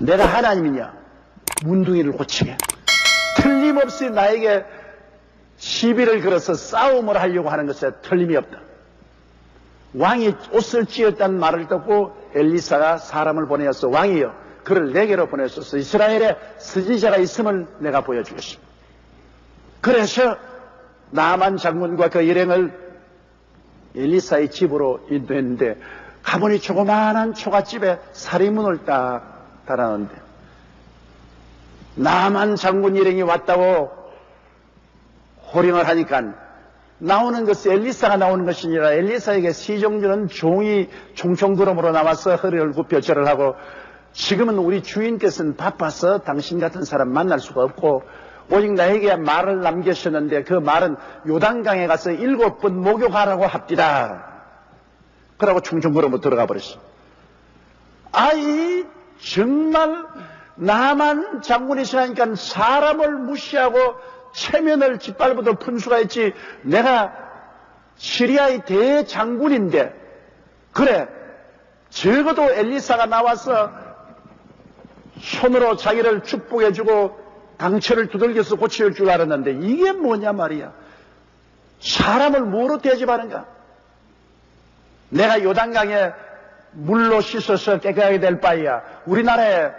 내가 하나님이냐? 문둥이를 고치게. 틀림없이 나에게 시비를 걸어서 싸움을 하려고 하는 것에 틀림이 없다. 왕이 옷을 찢었다는 말을 듣고 엘리사가 사람을 보내어서 왕이여 그를 내게로 보내소서. 이스라엘에 선지자가 있음을 내가 보여주겠습니다. 그래서 나만 장군과 그 일행을 엘리사의 집으로 인도했는데 가보니 조그마한 초가집에 사리문을 딱 달아놨는데 나만 장군 일행이 왔다고 호령을 하니까 나오는 것이 엘리사가 나오는 것이 아니라 엘리사에게 시종주는 종이 총총두름으로 나와서 허리를 굽혀 절을 하고 지금은 우리 주인께서는 바빠서 당신 같은 사람 만날 수가 없고 오직 나에게 말을 남기셨는데 그 말은 요단강에 가서 7번 목욕하라고 합디다. 그러고 충청구름으로 들어가 버렸어. 아이 정말 나만 장군이시라니까 사람을 무시하고 체면을 짓밟아도 푼수가 있지. 내가 시리아의 대장군인데 그래 적어도 엘리사가 나와서 손으로 자기를 축복해주고 강철을 두들겨서 고칠 줄 알았는데 이게 뭐냐 말이야. 사람을 뭐로 대접하는가. 내가 요단강에 물로 씻어서 깨끗하게 될 바에야 우리나라에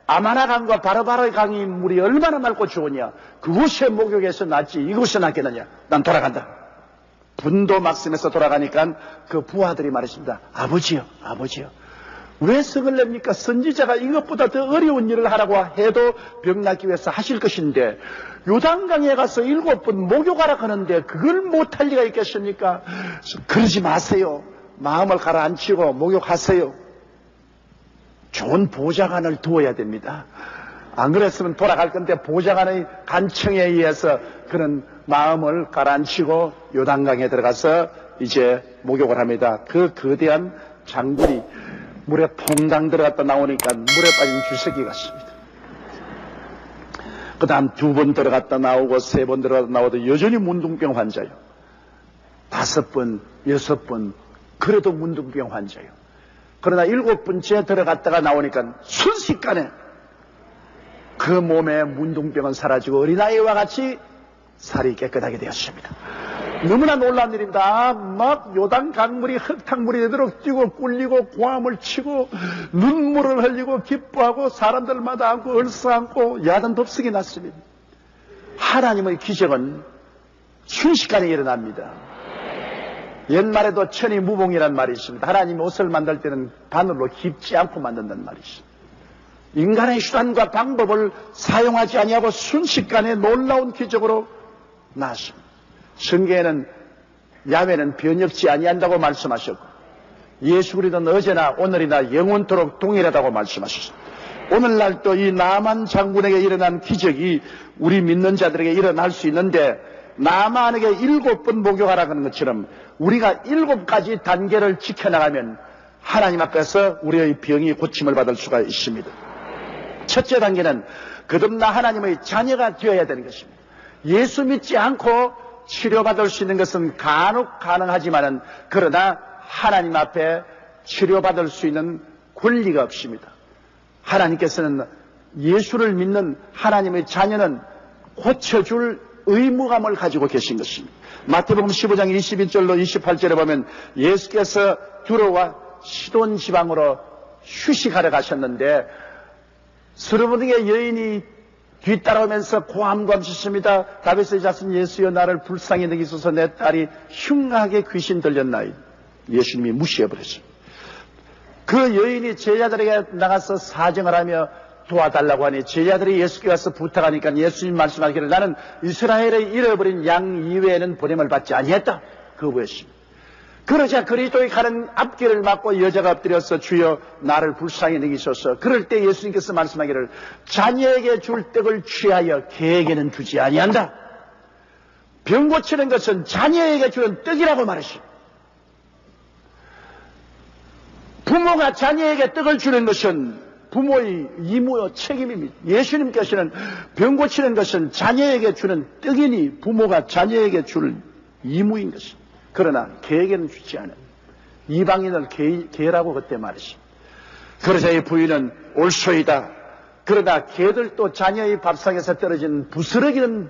아마나강과 바르바르 강이 물이 얼마나 맑고 좋으냐. 그곳에 목욕해서 낫지 이곳에 낫겠느냐. 난 돌아간다. 분도 막심해서 돌아가니까 그 부하들이 말했습니다. 아버지요 왜 성을 냅니까? 선지자가 이것보다 더 어려운 일을 하라고 해도 병 낫기 위해서 하실 것인데 요단강에 가서 7번 목욕하라 하는데 그걸 못할 리가 있겠습니까? 그러지 마세요. 마음을 가라앉히고 목욕하세요. 좋은 보좌관을 두어야 됩니다. 안 그랬으면 돌아갈 건데 보좌관의 간청에 의해서 그런 마음을 가라앉히고 요단강에 들어가서 이제 목욕을 합니다. 그 거대한 장군이 물에 퐁당 들어갔다 나오니까 물에 빠진 주석이 같습니다. 그 다음 2번 들어갔다 나오고 3번 들어갔다 나오도 여전히 문둥병 환자예요. 5번, 6번 그래도 문둥병 환자예요. 그러나 7번째 들어갔다가 나오니까 순식간에 그 몸에 문둥병은 사라지고 어린아이와 같이 살이 깨끗하게 되었습니다. 너무나 놀라운 일입니다. 막 요단 강물이 흙탕물이 되도록 뛰고 꿀리고 고함을 치고 눈물을 흘리고 기뻐하고 사람들마다 안고 얼싸안고 야단 덥석이 났습니다. 하나님의 기적은 순식간에 일어납니다. 옛말에도 천이무봉이라는 말이 있습니다. 하나님이 옷을 만들 때는 바늘로 깁지 않고 만든다는 말이 있습니다. 인간의 수단과 방법을 사용하지 아니하고 순식간에 놀라운 기적으로 나왔습니다. 성경에는 야훼는 변혁지 아니한다고 말씀하셨고 예수 그리스도는 어제나 오늘이나 영원토록 동일하다고 말씀하셨습니다. 오늘날도 이 나만 장군에게 일어난 기적이 우리 믿는 자들에게 일어날 수 있는데 나만에게 7번 목욕하라 하는 것처럼 우리가 7가지 단계를 지켜나가면 하나님 앞에서 우리의 병이 고침을 받을 수가 있습니다. 첫째 단계는 거듭나 하나님의 자녀가 되어야 되는 것입니다. 예수 믿지 않고 치료받을 수 있는 것은 간혹 가능하지만은 그러나 하나님 앞에 치료받을 수 있는 권리가 없습니다. 하나님께서는 예수를 믿는 하나님의 자녀는 고쳐줄 의무감을 가지고 계신 것입니다. 마태복음 15장 21절로 28절에 보면 예수께서 두로와 시돈 지방으로 휴식하러 가셨는데 스르브등의 여인이 뒤따라오면서 고함과 짓습니다. 다윗의 자손 예수여 나를 불쌍히 여기소서 내 딸이 흉하게 귀신 들렸나이다. 예수님이 무시해버렸습니다. 그 여인이 제자들에게 나가서 사정을 하며 도와달라고 하니 제자들이 예수께 와서 부탁하니까 예수님 말씀하기를 나는 이스라엘의 잃어버린 양 이외에는 보냄을 받지 아니했다. 거부했습니다. 그러자 그리스도의 가는 앞길을 막고 여자가 엎드려서 주여 나를 불쌍히 여기소서. 그럴 때 예수님께서 말씀하기를 자녀에게 줄 떡을 취하여 개에게는 주지 아니한다. 병 고치는 것은 자녀에게 주는 떡이라고 말했습니다. 부모가 자녀에게 떡을 주는 것은 부모의 의무요 책임입니다. 예수님께서는 병 고치는 것은 자녀에게 주는 떡이니 부모가 자녀에게 줄 의무인 것입니다. 그러나 개에게는 주지 않아요. 이방인을 개라고 그때 말했습니다. 그러자 이 부인은 옳소이다. 그러나 개들도 자녀의 밥상에서 떨어진 부스러기는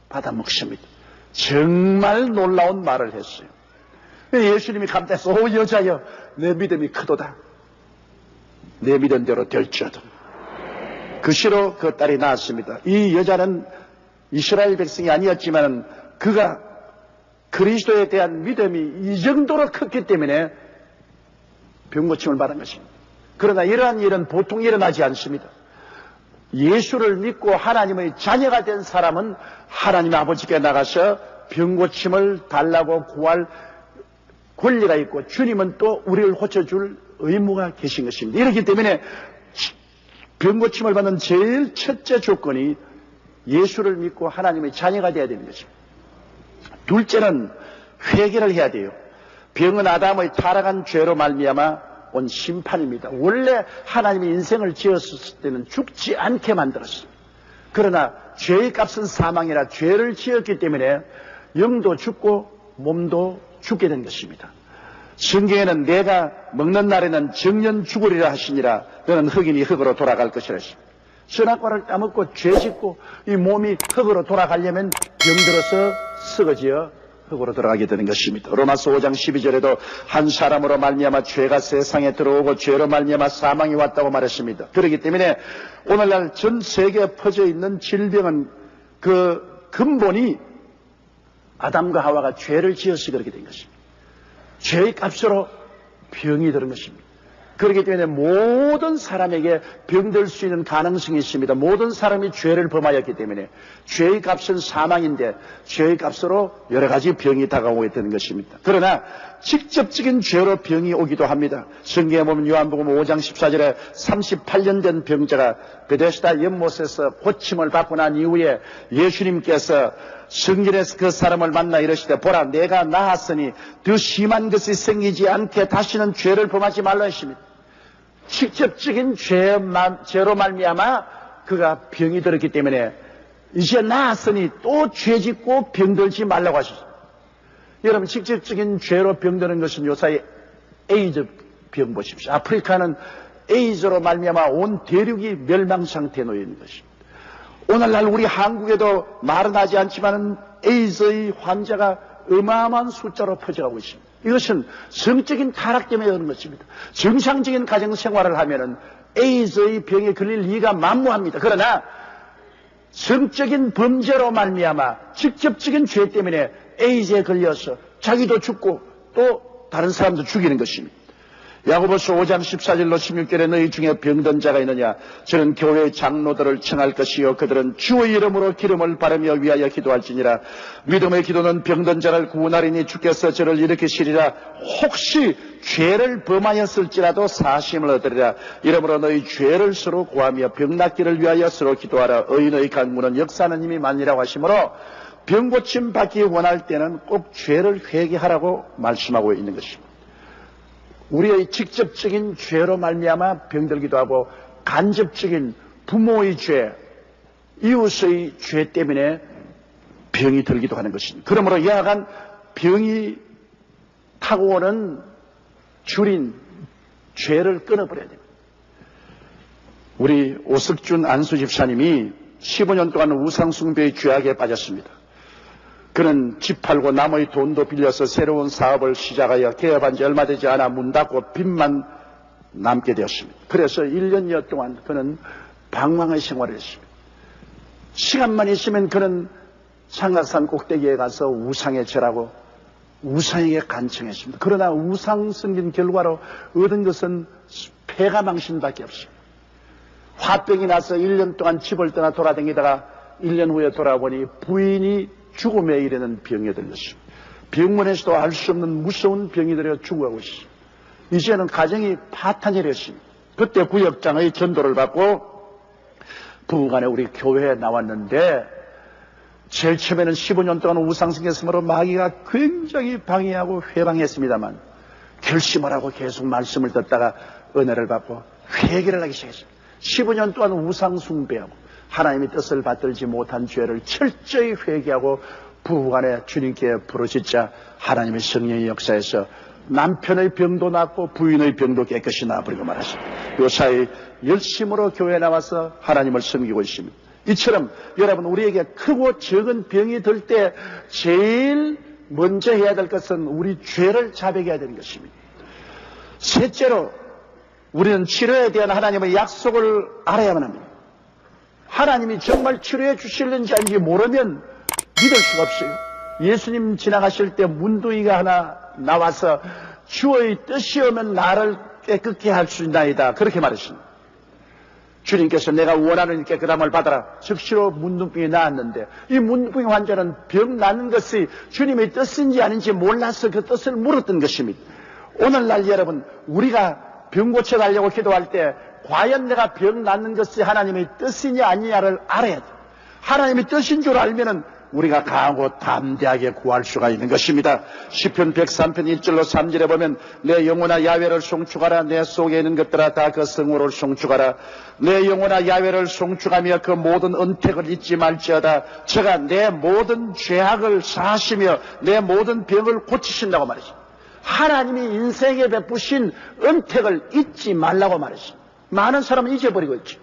받아먹습니다. 정말 놀라운 말을 했어요. 예수님이 감탄해서 오 여자여 내 믿음이 크도다. 내 믿은 대로 될지어다. 그 시로 그 딸이 낳았습니다. 이 여자는 이스라엘 백성이 아니었지만 그가 그리스도에 대한 믿음이 이 정도로 컸기 때문에 병고침을 받은 것입니다. 그러나 이러한 일은 보통 일어나지 않습니다. 예수를 믿고 하나님의 자녀가 된 사람은 하나님 아버지께 나가서 병고침을 달라고 구할 권리가 있고 주님은 또 우리를 고쳐줄 의무가 계신 것입니다. 이렇기 때문에 병고침을 받는 제일 첫째 조건이 예수를 믿고 하나님의 자녀가 되어야 되는 것입니다. 둘째는 회개를 해야 돼요. 병은 아담의 타락한 죄로 말미암아 온 심판입니다. 원래 하나님이 인생을 지었을 때는 죽지 않게 만들었어요. 그러나 죄의 값은 사망이라 죄를 지었기 때문에 영도 죽고 몸도 죽게 된 것입니다. 성경에는 내가 먹는 날에는 정년 죽으리라 하시니라. 너는 흙이니 흙으로 돌아갈 것이라 하십니다. 선악과를 따먹고 죄짓고 이 몸이 흙으로 돌아가려면 병들어서 썩어지어 흙으로 들어가게 되는 것입니다. 로마서 5장 12절에도 한 사람으로 말미암아 죄가 세상에 들어오고 죄로 말미암아 사망이 왔다고 말했습니다. 그렇기 때문에 오늘날 전 세계에 퍼져 있는 질병은 그 근본이 아담과 하와가 죄를 지어서 그렇게 된 것입니다. 죄의 값으로 병이 들은 것입니다. 그렇기 때문에 모든 사람에게 병들 수 있는 가능성이 있습니다. 모든 사람이 죄를 범하였기 때문에 죄의 값은 사망인데 죄의 값으로 여러 가지 병이 다가오게 되는 것입니다. 그러나 직접적인 죄로 병이 오기도 합니다. 성경에 보면 요한복음 5장 14절에 38년 된 병자가 베데스다 연못에서 고침을 받고 난 이후에 예수님께서 성전에서 그 사람을 만나 이르시되 보라 내가 나았으니 더 심한 것이 생기지 않게 다시는 죄를 범하지 말라 했습니다. 직접적인 죄로 말미암아 그가 병이 들었기 때문에 이제 나았으니 또 죄짓고 병들지 말라고 하셨습니다. 여러분 직접적인 죄로 병드는 것은 요사이 에이즈 병 보십시오. 아프리카는 에이즈로 말미암아 온 대륙이 멸망 상태에 놓여 있는 것입니다. 오늘날 우리 한국에도 말은 하지 않지만 에이즈의 환자가 어마어마한 숫자로 퍼져가고 있습니다. 이것은 성적인 타락 때문에 오는 것입니다. 정상적인 가정생활을 하면은 에이즈의 병에 걸릴 리가 만무합니다. 그러나 성적인 범죄로 말미암아 직접적인 죄 때문에 에이즈에 걸려서 자기도 죽고 또 다른 사람도 죽이는 것입니다. 야고보서 5장 14절로 16절에 너희 중에 병든 자가 있느냐 저는 교회의 장로들을 청할 것이요 그들은 주의 이름으로 기름을 바르며 위하여 기도할지니라. 믿음의 기도는 병든 자를 구원하리니 주께서 저를 일으키시리라. 혹시 죄를 범하였을지라도 사심을 얻으리라. 이러므로 너희 죄를 서로 구하며 병 낫기를 위하여 서로 기도하라. 의인의 강문은 역사하는 힘이 많으라고 하시므로 병 고침 받기 원할 때는 꼭 죄를 회개하라고 말씀하고 있는 것입니다. 우리의 직접적인 죄로 말미암아 병들기도 하고 간접적인 부모의 죄, 이웃의 죄 때문에 병이 들기도 하는 것입니다. 그러므로 야간 병이 타고 오는 줄인 죄를 끊어버려야 됩니다. 우리 오석준 안수 집사님이 15년 동안 우상숭배의 죄악에 빠졌습니다. 그는 집 팔고 남의 돈도 빌려서 새로운 사업을 시작하여 개업한 지 얼마 되지 않아 문 닫고 빚만 남게 되었습니다. 그래서 1년여 동안 그는 방황의 생활을 했습니다. 시간만 있으면 그는 창악산 꼭대기에 가서 우상에 절하고 우상에게 간청했습니다. 그러나 우상 섬긴 결과로 얻은 것은 폐가망신밖에 없습니다. 화병이 나서 1년 동안 집을 떠나 돌아다니다가 1년 후에 돌아보니 부인이 죽음에 이르는 병이 들렸습니다. 병원에서도 알 수 없는 무서운 병이 들어 죽어가고 있습니다. 이제는 가정이 파탄이 됐습니다. 그때 구역장의 전도를 받고 부부간에 우리 교회에 나왔는데 제일 처음에는 15년 동안 우상승했으므로 마귀가 굉장히 방해하고 회방했습니다만 결심을 하고 계속 말씀을 듣다가 은혜를 받고 회개를 하기 시작했습니다. 15년 동안 우상숭배하고 하나님의 뜻을 받들지 못한 죄를 철저히 회개하고 부부간에 주님께 부르짖자 하나님의 성령의 역사에서 남편의 병도 낫고 부인의 병도 깨끗이 나아버리고 말하십니다. 요사이 열심으로 교회에 나와서 하나님을 섬기고 있습니다. 이처럼 여러분, 우리에게 크고 적은 병이 들 때 제일 먼저 해야 될 것은 우리 죄를 자백해야 되는 것입니다. 셋째로 우리는 치료에 대한 하나님의 약속을 알아야만 합니다. 하나님이 정말 치료해 주실는지 아닌지 모르면 믿을 수가 없어요. 예수님 지나가실 때 문둥이가 하나 나와서 주의 뜻이 오면 나를 깨끗게 할 수 있나이다, 그렇게 말하십니다. 주님께서 내가 원하는 깨끗함을 받아라, 즉시로 문둥병이 나았는데, 이 문둥병 환자는 병 낫는 것이 주님의 뜻인지 아닌지 몰라서 그 뜻을 물었던 것입니다. 오늘날 여러분, 우리가 병 고쳐달라고 기도할 때 과연 내가 병 낫는 것이 하나님의 뜻이냐 아니냐를 알아야 돼요. 하나님의 뜻인 줄 알면은 우리가 강하고 담대하게 구할 수가 있는 것입니다. 시편 103편 1절로 3절에 보면 내 영혼아 야훼를 송축하라, 내 속에 있는 것들아 다 그 성호를 송축하라. 내 영혼아 야훼를 송축하며 그 모든 은택을 잊지 말지어다. 저가 내 모든 죄악을 사하시며 내 모든 병을 고치신다고 말이죠. 하나님이 인생에 베푸신 은택을 잊지 말라고 말이죠. 많은 사람은 잊어버리고 있죠.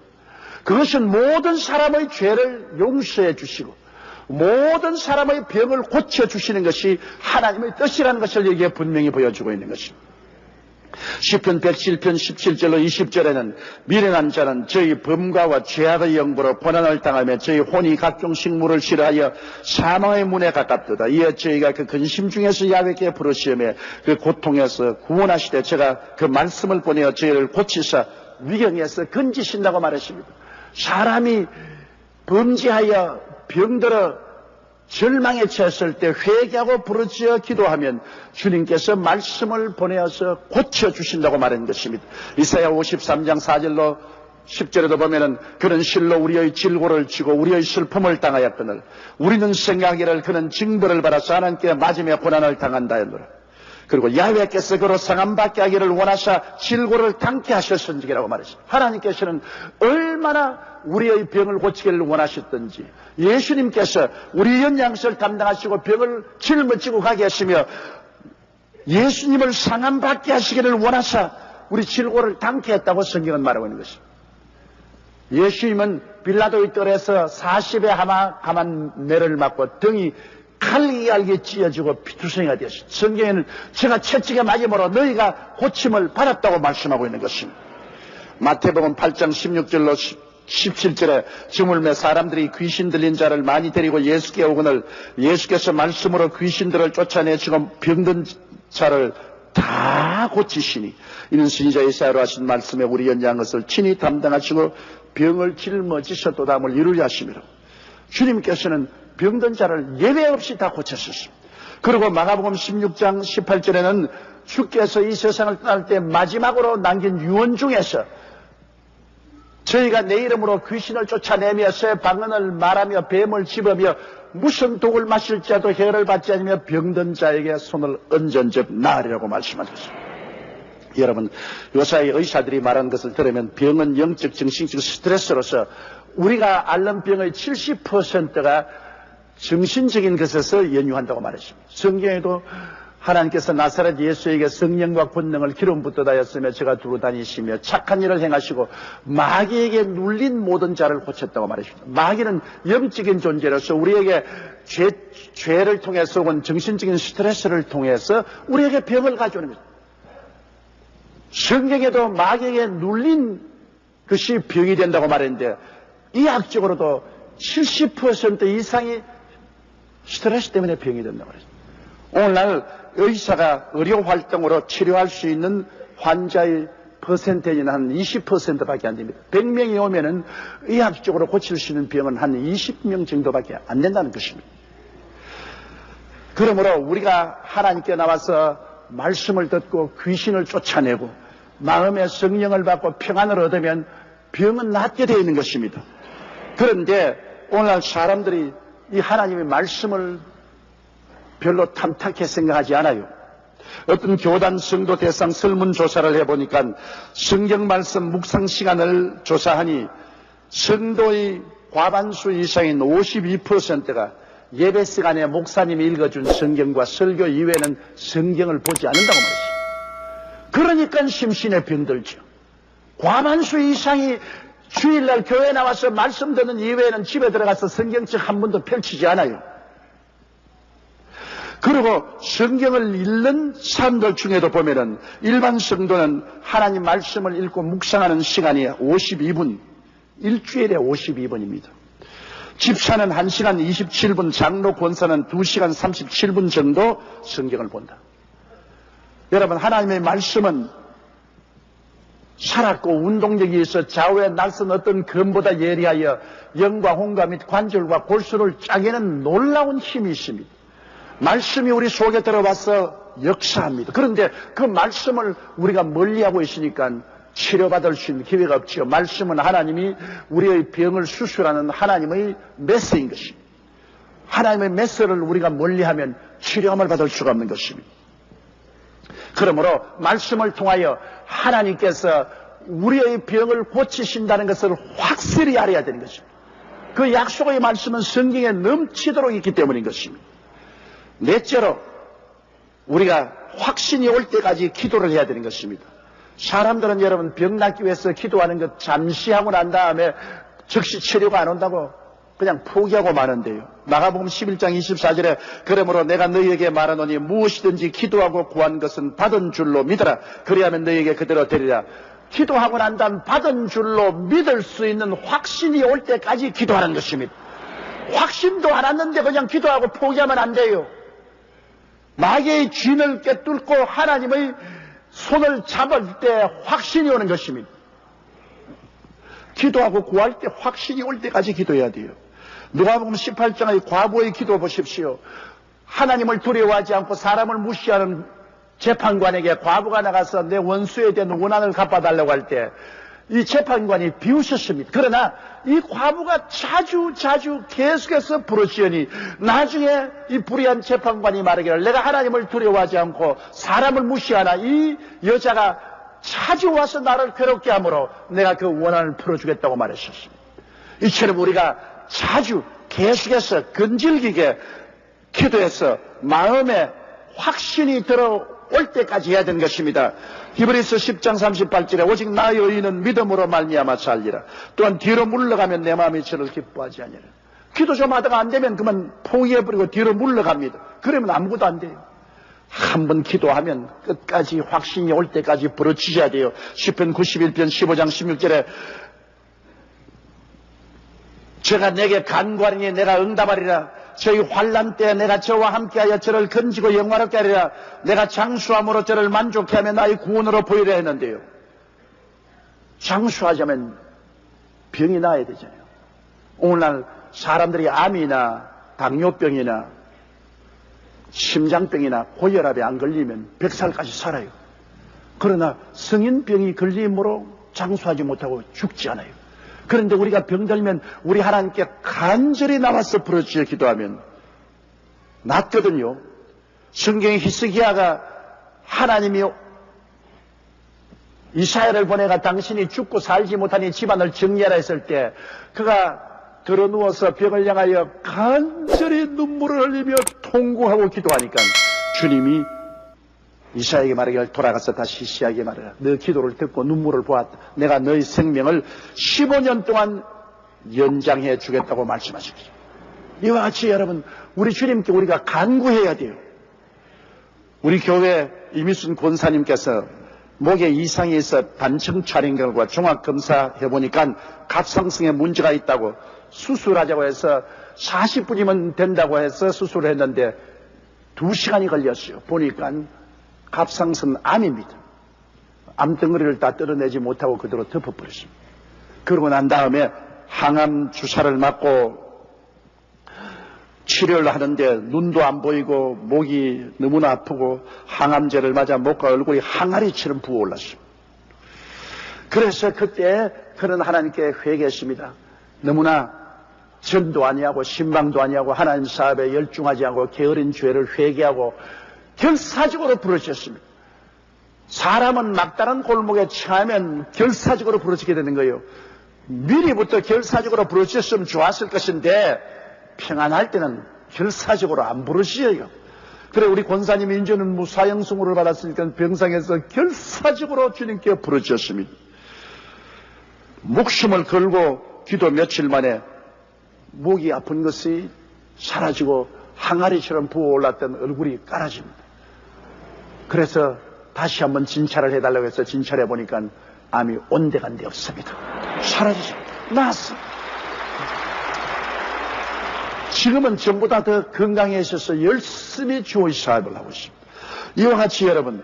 그것은 모든 사람의 죄를 용서해 주시고 모든 사람의 병을 고쳐주시는 것이 하나님의 뜻이라는 것을 여기에 분명히 보여주고 있는 것입니다. 시편 107편 17절로 20절에는 미련한 자는 저희 범과와 죄악의 영부로 고난을 당하며 저희 혼이 각종 식물을 싫어하여 사망의 문에 가깝도다. 이에 저희가 그 근심 중에서 야훼께 부르시며 그 고통에서 구원하시되 제가 그 말씀을 보내어 저희를 고치사 위경에서 건지신다고 말하십니다. 사람이 범죄하여 병들어 절망에 처했을 때 회개하고 부르짖어 기도하면 주님께서 말씀을 보내어서 고쳐주신다고 말한 것입니다. 이사야 53장 4절로 10절에도 보면은 그는 실로 우리의 질고를 지고 우리의 슬픔을 당하였거늘 우리는 생각하기를 그는 징벌을 받아서 하나님께 맞으며 고난을 당한다 했노라. 그리고 야훼께서 그로 상함받게 하기를 원하사 질고를 당케 하셨은지라고 말했습니다. 하나님께서는 얼마나 우리의 병을 고치기를 원하셨던지, 예수님께서 우리의 연양을 담당하시고 병을 짊어지고 가게 하시며 예수님을 상함받게 하시기를 원하사 우리 질고를 당케 했다고 성경은 말하고 있는 것입니다. 예수님은 빌라도의 뜰에서 40의 가만 매를 맞고 등이 칼기알게 찢어지고 피투성이가 되었습니다. 성경에는 제가 채찍에 맞음으로 너희가 고침을 받았다고 말씀하고 있는 것입니다. 마태복음 8장 16절로 17절에 저물매 사람들이 귀신 들린 자를 많이 데리고 예수께 오거늘 예수께서 말씀으로 귀신들을 쫓아내 지금 병든 자를 다 고치시니 이는 선지자 예사야로 하신 말씀에 우리 연장한 것을 친히 담당하시고 병을 짊어지셨도다함을 이루려 하심이라. 주님께서는 병든 자를 예외 없이 다 고쳤었습니다. 그리고 마가복음 16장 18절에는 주께서 이 세상을 떠날 때 마지막으로 남긴 유언 중에서 저희가 내 이름으로 귀신을 쫓아내며 새 방언을 말하며 뱀을 집으며 무슨 독을 마실 자도 해를 받지 않으며 병든 자에게 손을 얹은즉 나으리라고 말씀하셨습니다. 여러분, 요사이 의사들이 말한 것을 들으면 병은 영적, 정신적 스트레스로서 우리가 앓는 병의 70%가 정신적인 것에서 연유한다고 말했습니다. 성경에도 하나님께서 나사렛 예수에게 성령과 권능을 기름 붓듯하였으며 제가 두루 다니시며 착한 일을 행하시고 마귀에게 눌린 모든 자를 고쳤다고 말했습니다. 마귀는 영적인 존재로서 우리에게 죄를 통해서 온 정신적인 스트레스를 통해서 우리에게 병을 가져오는 것입니다. 성경에도 마귀에게 눌린 것이 병이 된다고 말했는데 의학적으로도 70% 이상이 스트레스 때문에 병이 된다고 말했습니다. 오늘날 의사가 의료 활동으로 치료할 수 있는 환자의 퍼센테이지는 한 20%밖에 안 됩니다. 100명이 오면은 의학적으로 고칠 수 있는 병은 한 20명 정도밖에 안 된다는 것입니다. 그러므로 우리가 하나님께 나와서 말씀을 듣고 귀신을 쫓아내고 마음의 성령을 받고 평안을 얻으면 병은 낫게 되어 있는 것입니다. 그런데 오늘날 사람들이 이 하나님의 말씀을 별로 탐탁히 생각하지 않아요. 어떤 교단 성도 대상 설문조사를 해보니까 성경 말씀 묵상 시간을 조사하니 성도의 과반수 이상인 52%가 예배 시간에 목사님이 읽어준 성경과 설교 이외에는 성경을 보지 않는다고 말했습니다. 그러니까 심신의 병들죠. 과반수 이상이 주일날 교회 나와서 말씀 듣는 이외에는 집에 들어가서 성경책 한 번도 펼치지 않아요. 그리고 성경을 읽는 사람들 중에도 보면은 일반 성도는 하나님 말씀을 읽고 묵상하는 시간이 52분, 일주일에 52분입니다. 집사는 1시간 27분, 장로 권사는 2시간 37분 정도 성경을 본다. 여러분, 하나님의 말씀은 살았고 운동력이 있어 좌우에 낯선 어떤 검보다 예리하여 영과 홍과 및 관절과 골수를 짜게는 놀라운 힘이 있습니다. 말씀이 우리 속에 들어와서 역사합니다. 그런데 그 말씀을 우리가 멀리하고 있으니까 치료받을 수 있는 기회가 없지요. 말씀은 하나님이 우리의 병을 수술하는 하나님의 메스인 것입니다. 하나님의 메스를 우리가 멀리하면 치료함을 받을 수가 없는 것입니다. 그러므로 말씀을 통하여 하나님께서 우리의 병을 고치신다는 것을 확실히 알아야 되는 것입니다. 그 약속의 말씀은 성경에 넘치도록 있기 때문인 것입니다. 넷째로 우리가 확신이 올 때까지 기도를 해야 되는 것입니다. 사람들은 여러분 병 낫기 위해서 기도하는 것 잠시 하고 난 다음에 즉시 치료가 안 온다고 그냥 포기하고 마는데요. 마가복음 11장 24절에 그러므로 내가 너희에게 말하노니 무엇이든지 기도하고 구한 것은 받은 줄로 믿어라. 그리하면 너희에게 그대로 되리라. 기도하고 난 다음 받은 줄로 믿을 수 있는 확신이 올 때까지 기도하는 것입니다. 확신도 안 왔는데 그냥 기도하고 포기하면 안 돼요. 마귀의 쥔을 꿰뚫고 하나님의 손을 잡을 때 확신이 오는 것입니다. 기도하고 구할 때 확신이 올 때까지 기도해야 돼요. 누가복음 18장의 과부의 기도 보십시오. 하나님을 두려워하지 않고 사람을 무시하는 재판관에게 과부가 나가서 내 원수에 대한 원한을 갚아달라고 할 때 이 재판관이 비웃었습니다. 그러나 이 과부가 자주 계속해서 부르시니 나중에 이 불의한 재판관이 말하기를 내가 하나님을 두려워하지 않고 사람을 무시하나 이 여자가 자주 와서 나를 괴롭게 하므로 내가 그 원한을 풀어주겠다고 말했었습니다. 이처럼 우리가 자주 계속해서 근질기게 기도해서 마음에 확신이 들어올 때까지 해야 되는 것입니다. 히브리서 10장 38절에 오직 나의 의인은 믿음으로 말미암아 살리라. 또한 뒤로 물러가면 내 마음이 저를 기뻐하지 아니라. 기도 좀 하다가 안 되면 그만 포기해버리고 뒤로 물러갑니다. 그러면 아무것도 안 돼요. 한번 기도하면 끝까지 확신이 올 때까지 부르짖어야 돼요. 시편 91편 15장 16절에 저가 내게 간구하리니 내가 응답하리라. 저희 환난 때 내가 저와 함께하여 저를 건지고 영화롭게 하리라. 내가 장수함으로 저를 만족해 하며 나의 구원으로 보이려 했는데요. 장수하자면 병이 나야 되잖아요. 오늘날 사람들이 암이나 당뇨병이나 심장병이나 고혈압에 안 걸리면 100살까지 살아요. 그러나 성인병이 걸림으로 장수하지 못하고 죽지 않아요. 그런데 우리가 병들면 우리 하나님께 간절히 나와서 부르짖어 기도하면 낫거든요. 성경의 히스기야가 하나님이 이사야를 보내가 당신이 죽고 살지 못하니 집안을 정리하라 했을 때 그가 들어누워서 벽을 향하여 간절히 눈물을 흘리며 통곡하고 기도하니까 주님이 이사야에게 말하기를 돌아가서 다시 히스기야에게 말하라. 너 기도를 듣고 눈물을 보았다. 내가 너의 생명을 15년 동안 연장해 주겠다고 말씀하십시오. 이와 같이 여러분 우리 주님께 우리가 간구해야 돼요. 우리 교회 이미순 권사님께서 목에 이상이 있어 단청 촬영 결과 종합검사 해보니까 갑상선에 문제가 있다고 수술하자고 해서 40분이면 된다고 해서 수술을 했는데 2시간이 걸렸어요. 보니까 갑상선 암입니다. 암덩어리를 다 뜯어내지 못하고 그대로 덮어버렸습니다. 그러고 난 다음에 항암 주사를 맞고 치료를 하는데 눈도 안 보이고 목이 너무나 아프고 항암제를 맞아 목과 얼굴이 항아리처럼 부어올랐습니다. 그래서 그때 그런 하나님께 회개했습니다. 너무나 전도 아니하고 신방도 아니하고 하나님 사업에 열중하지 않고 게으른 죄를 회개하고 결사적으로 부르짖었습니다. 사람은 막다른 골목에 처하면 결사적으로 부르짖게 되는 거예요. 미리부터 결사적으로 부르짖었으면 좋았을 것인데 평안할 때는 결사적으로 안 부르짖어요. 그래 우리 권사님이 이제는 사형승우를 받았으니까 병상에서 결사적으로 주님께 부르짖었습니다. 목숨을 걸고 기도 며칠 만에 목이 아픈 것이 사라지고 항아리처럼 부어올랐던 얼굴이 깔아집니다. 그래서 다시 한번 진찰을 해달라고 해서 진찰해 보니까 암이 온데간데 없습니다. 사라지십니다. 나았습니다. 지금은 전보다 더 건강해져서 열심히 주의 사역을 하고 있습니다. 이와 같이 여러분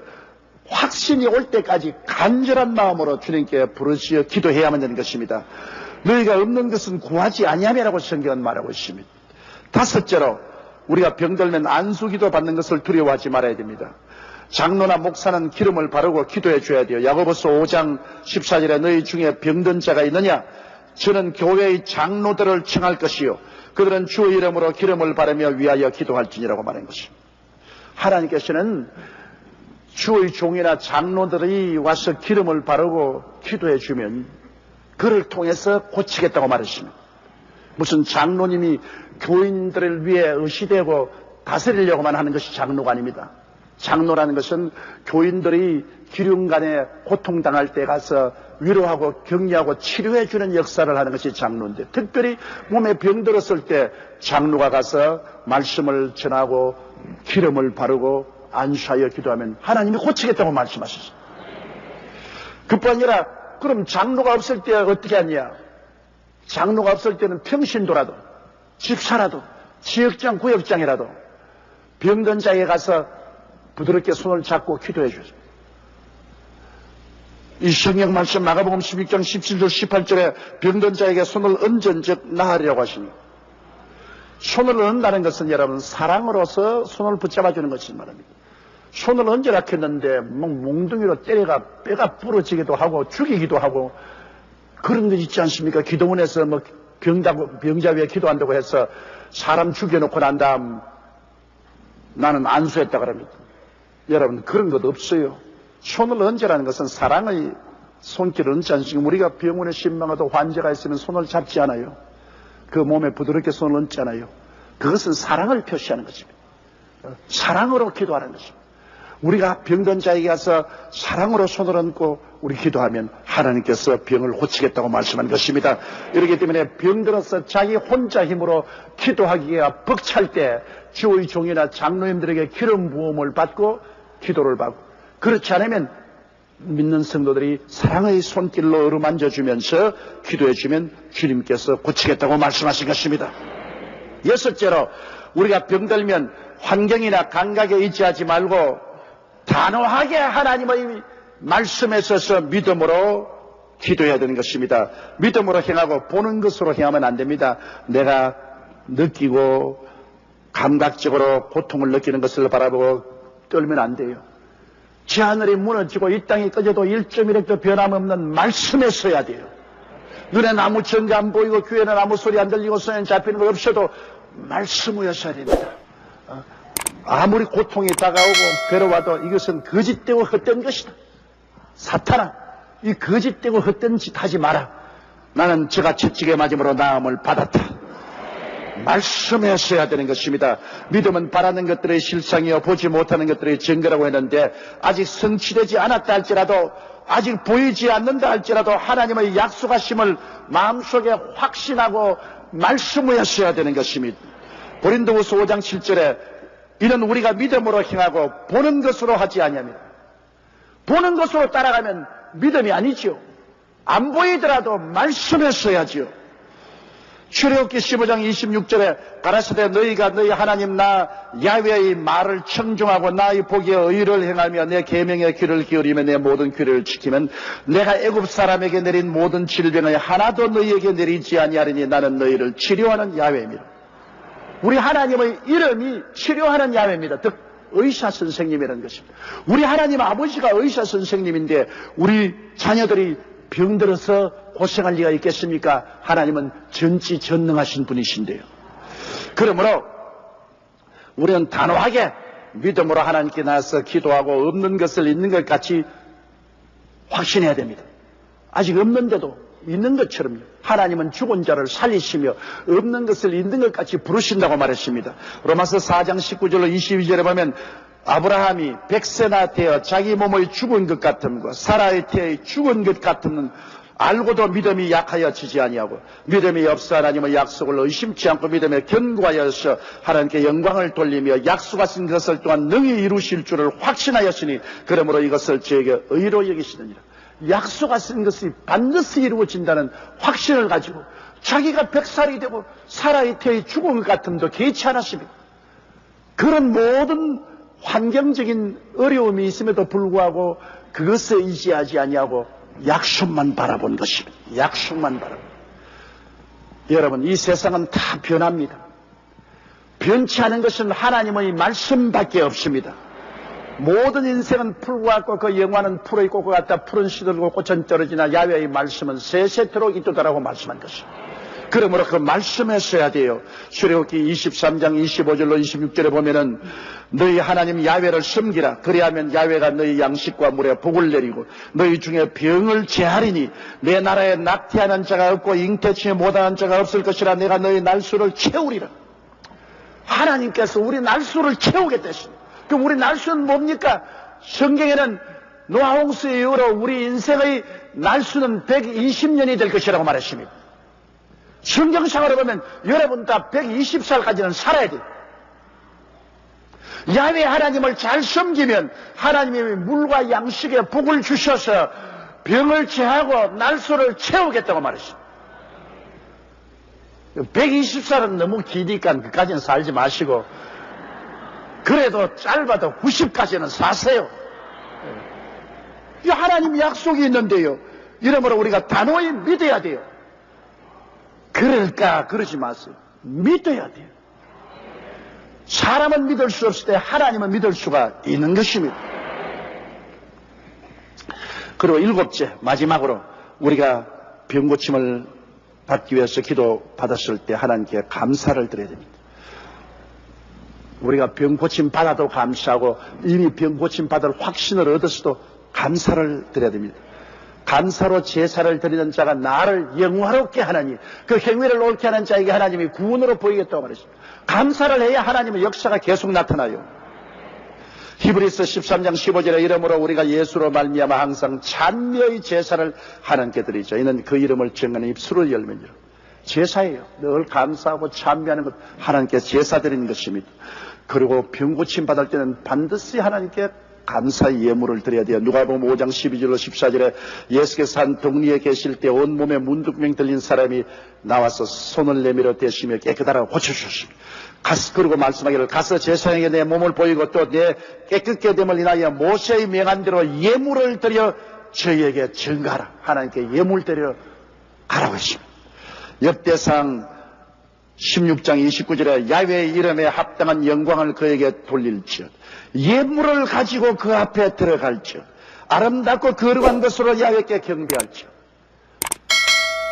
확신이 올 때까지 간절한 마음으로 주님께 부르짖어 기도해야만 되는 것입니다. 너희가 없는 것은 구하지 아니함이라고 성경은 말하고 있습니다. 다섯째로 우리가 병들면 안수기도 받는 것을 두려워하지 말아야 됩니다. 장로나 목사는 기름을 바르고 기도해 줘야 돼요. 야고보서 5장 14절에 너희 중에 병든 자가 있느냐? 저는 교회의 장로들을 청할 것이요 그들은 주의 이름으로 기름을 바르며 위하여 기도할지니라고 말한 것입니다. 하나님께서는 주의 종이나 장로들이 와서 기름을 바르고 기도해 주면 그를 통해서 고치겠다고 말했습니다. 무슨 장로님이 교인들을 위해 의시되고 다스리려고만 하는 것이 장로가 아닙니다. 장로라는 것은 교인들이 기름간에 고통당할 때 가서 위로하고 격려하고 치료해 주는 역사를 하는 것이 장로인데, 특별히 몸에 병들었을 때 장로가 가서 말씀을 전하고 기름을 바르고 안수하여 기도하면 하나님이 고치겠다고 말씀하셨어요. 그뿐 아니라 그럼 장로가 없을 때 어떻게 하냐? 장로가 없을 때는 평신도라도 집사라도 지역장 구역장이라도 병든 자에게 가서 부드럽게 손을 잡고 기도해 주세요. 이 성경 말씀 마가복음 16장 17절 18절에 병든 자에게 손을 얹은즉 나으리라고 하시니, 손을 얹는다는 것은 여러분 사랑으로서 손을 붙잡아 주는 것이 말입니다. 손을 얹으라 했는데 몽둥이로 때려가 뼈가 부러지기도 하고 죽이기도 하고 그런 것 있지 않습니까? 기도원에서 병자 위에 기도한다고 해서 사람 죽여놓고 난 다음 나는 안수했다 그럽니다. 여러분 그런 것 없어요. 손을 얹으라는 것은 사랑의 손길을 얹지 않습니까? 우리가 병원에 신방하도 환자가 있으면 손을 잡지 않아요. 그 몸에 부드럽게 손을 얹잖아요. 그것은 사랑을 표시하는 것입니다. 사랑으로 기도하는 것입니다. 우리가 병든 자에게 가서 사랑으로 손을 얹고 우리 기도하면 하나님께서 병을 고치겠다고 말씀한 것입니다. 이렇기 때문에 병들어서 자기 혼자 힘으로 기도하기가 벅찰 때 주의 종이나 장로님들에게 기름 부음을 받고 기도를 받고, 그렇지 않으면 믿는 성도들이 사랑의 손길로 어루만져주면서 기도해주면 주님께서 고치겠다고 말씀하신 것입니다. 여섯째로 우리가 병들면 환경이나 감각에 의지하지 말고 단호하게 하나님의 말씀에 서서 믿음으로 기도해야 되는 것입니다. 믿음으로 행하고 보는 것으로 행하면 안 됩니다. 내가 느끼고 감각적으로 고통을 느끼는 것을 바라보고 떨면 안 돼요. 저 하늘이 무너지고 이 땅이 꺼져도 1.1획도 변함없는 말씀에 서야 돼요. 눈에 아무 전가 안 보이고 귀에는 아무 소리 안 들리고 손에 잡히는 거 없어도 말씀으로 서야 됩니다. 아무리 고통이 다가오고 괴로워도 이것은 거짓되고 헛된 것이다. 사탄아, 이 거짓되고 헛된 짓 하지 마라. 나는 저가 채찍에 맞음으로 나음을 받았다. 말씀에 서야 되는 것입니다. 믿음은 바라는 것들의 실상이요 보지 못하는 것들의 증거라고 했는데, 아직 성취되지 않았다 할지라도, 아직 보이지 않는다 할지라도 하나님의 약속하심을 마음속에 확신하고 말씀에 서야 되는 것입니다. 고린도후서 5장 7절에 이는 우리가 믿음으로 행하고 보는 것으로 하지 아니하며, 보는 것으로 따라가면 믿음이 아니죠. 안 보이더라도 말씀에 서야지요. 출애굽기 15장 26절에 가라사대 너희가 너희 하나님 나 야훼의 말을 청종하고 나의 보기에 의를 행하며 내 계명의 귀를 기울이며 내 모든 귀를 지키면 내가 애굽 사람에게 내린 모든 질병을 하나도 너희에게 내리지 아니하리니 나는 너희를 치료하는 야훼입니다. 우리 하나님의 이름이 치료하는 야훼입니다. 즉 의사 선생님이라는 것입니다. 우리 하나님 아버지가 의사 선생님인데 우리 자녀들이 병들어서 고생할 리가 있겠습니까? 하나님은 전지전능하신 분이신데요. 그러므로 우리는 단호하게 믿음으로 하나님께 나서 기도하고 없는 것을 있는 것 같이 확신해야 됩니다. 아직 없는데도 있는 것처럼요. 하나님은 죽은 자를 살리시며 없는 것을 있는 것 같이 부르신다고 말했습니다. 로마서 4장 19절로 22절에 보면 아브라함이 백세나 되어 자기 몸의 죽은 것 같음과 사라의 태의 죽은 것 같음은 알고도 믿음이 약하여 지지 아니하고 믿음이 없어 하나님의 약속을 의심치 않고 믿음에 견고하여서 하나님께 영광을 돌리며 약속하신 것을 또한 능히 이루실 줄을 확신하였으니 그러므로 이것을 저에게 의로 여기시느니라. 약속하신 것이 반드시 이루어진다는 확신을 가지고 자기가 100살이 되고 사라의 태의 죽은 것 같음도 개의치 않았습니다. 그런 모든 환경적인 어려움이 있음에도 불구하고 그것에 의지하지 아니하고 약속만 바라본 것입니다. 약속만 바라본. 여러분, 이 세상은 다 변합니다. 변치 않은 것은 하나님의 말씀밖에 없습니다. 모든 인생은 풀과 같고 그 영화는 풀의 꽃과 같다. 푸른 시들고 꽃은 떨어지나 야훼의 말씀은 세세토록 있도다라고 말씀한 것입니다. 그러므로 그 말씀에 써야 돼요. 출애굽기 23장 25절로 26절에 보면은 너희 하나님 야훼를 섬기라. 그리하면 야훼가 너희 양식과 물에 복을 내리고 너희 중에 병을 제하리니 내 나라에 낙태하는 자가 없고 잉태치 못하는 자가 없을 것이라. 내가 너희 날수를 채우리라. 하나님께서 우리 날수를 채우겠다 했습니다. 그럼 우리 날수는 뭡니까? 성경에는 노아홍수 이후로 우리 인생의 날수는 120년이 될 것이라고 말했습니다. 성경상으로 보면 여러분 다 120살까지는 살아야 돼요. 야훼 하나님을 잘 섬기면 하나님이 물과 양식에 복을 주셔서 병을 제하고 날수를 채우겠다고 말했습니다. 120살은 너무 기니까 그까지는 살지 마시고 그래도 짧아도 90까지는 사세요. 이 하나님 약속이 있는데요. 이러므로 우리가 단호히 믿어야 돼요. 그럴까 그러지 마세요. 믿어야 돼요. 사람은 믿을 수 없을 때 하나님은 믿을 수가 있는 것입니다. 그리고 7째 마지막으로 우리가 병고침을 받기 위해서 기도 받았을 때 하나님께 감사를 드려야 됩니다. 우리가 병고침 받아도 감사하고 이미 병고침 받을 확신을 얻었어도 감사를 드려야 됩니다. 감사로 제사를 드리는 자가 나를 영화롭게 하나니 그 행위를 옳게 하는 자에게 하나님이 구원으로 보이겠다고 말했습니다. 감사를 해야 하나님의 역사가 계속 나타나요. 히브리서 13장 15절에 이러므로 우리가 예수로 말미암아 항상 찬미의 제사를 하나님께 드리죠. 이는 그 이름을 정하는 입술을 열면요. 제사예요. 늘 감사하고 찬미하는 것 하나님께 제사 드리는 것입니다. 그리고 병고침 받을 때는 반드시 하나님께 감사의 예물을 드려야 돼요. 누가복음 5장 12절로 14절에 예수께서 한 동리에 계실 때 온몸에 문둥병 들린 사람이 나와서 손을 내밀어 대시며 깨끗하라고 고쳐주셨습니다. 그리고 말씀하기를 가서 제사장에게 내 몸을 보이고 또 내 깨끗게 됨을 인하여 모세의 명한 대로 예물을 드려 저희에게 증가하라. 하나님께 예물 드려 가라고 했습니다. 역대상 16장 29절에 야훼의 이름에 합당한 영광을 그에게 돌릴지어다. 예물을 가지고 그 앞에 들어갈지어다. 아름답고 거룩한 것으로 야훼께 경배할지어다.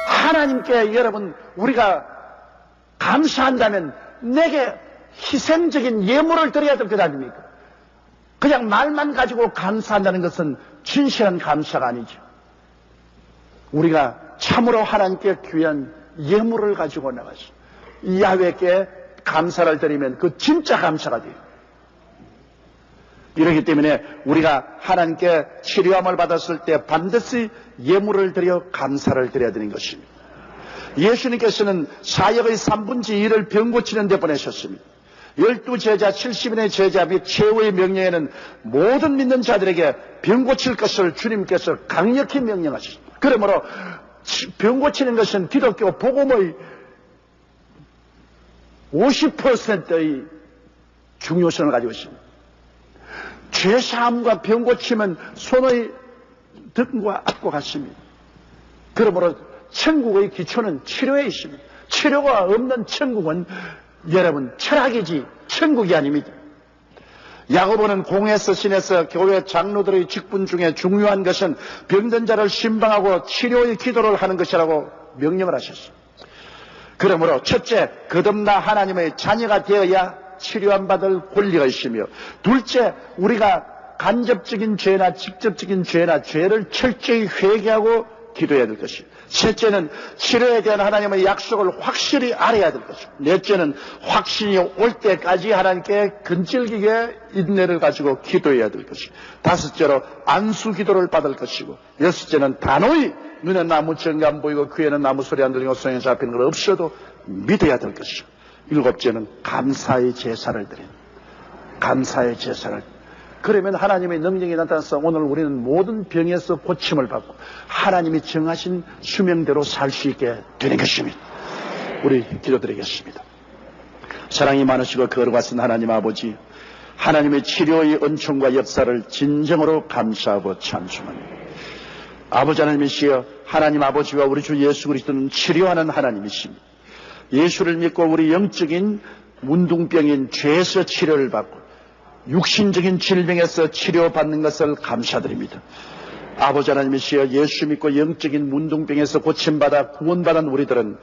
하나님께 여러분 우리가 감사한다면 내게 희생적인 예물을 드려야 될 것 아닙니까? 그냥 말만 가지고 감사한다는 것은 진실한 감사가 아니죠. 우리가 참으로 하나님께 귀한 예물을 가지고 나가서 야훼께 감사를 드리면 그 진짜 감사가 돼요. 이렇기 때문에 우리가 하나님께 치료함을 받았을 때 반드시 예물을 드려 감사를 드려야 되는 것입니다. 예수님께서는 사역의 3분의 1을 병 고치는 데 보내셨습니다. 12제자 70인의 제자 및 최후의 명령에는 모든 믿는 자들에게 병 고칠 것을 주님께서 강력히 명령하셨습니다. 그러므로 병 고치는 것은 기독교 복음의 50%의 중요성을 가지고 있습니다. 죄사함과 병 고침은 손의 등과 앞과 같습니다. 그러므로 천국의 기초는 치료에 있습니다. 치료가 없는 천국은 여러분 철학이지 천국이 아닙니다. 야고보는 공회에서 신에서 교회 장로들의 직분 중에 중요한 것은 병든 자를 신방하고 치료의 기도를 하는 것이라고 명령을 하셨습니다. 그러므로 첫째, 거듭나 하나님의 자녀가 되어야 치료함 받을 권리가 있으며, 둘째, 우리가 간접적인 죄나 직접적인 죄나 죄를 철저히 회개하고 기도해야 될 것이고, 셋째는 치료에 대한 하나님의 약속을 확실히 알아야 될 것이고, 넷째는 확신이 올 때까지 하나님께 근질기게 인내를 가지고 기도해야 될 것이고, 다섯째로 안수 기도를 받을 것이고, 여섯째는 단호히 눈에 나무 정이 안 보이고 귀에는 나무 소리 안 들리고 손에 잡히는 걸 없어도 믿어야 될 것이고, 일곱째는 감사의 제사를 드리는, 감사의 제사를. 그러면 하나님의 능력이 나타나서 오늘 우리는 모든 병에서 고침을 받고 하나님이 정하신 수명대로 살 수 있게 되는 것입니다. 우리 기도드리겠습니다. 사랑이 많으시고 거룩하신 하나님 아버지, 하나님의 치료의 은총과 역사를 진정으로 감사하고 찬송합니다. 아버지 하나님이시여, 하나님 아버지와 우리 주 예수 그리스도는 치료하는 하나님이십니다. 예수를 믿고 우리 영적인 문둥병인 죄에서 치료를 받고 육신적인 질병에서 치료받는 것을 감사드립니다. 아버지 하나님이시여, 예수 믿고 영적인 문둥병에서 고침받아 구원받은 우리들은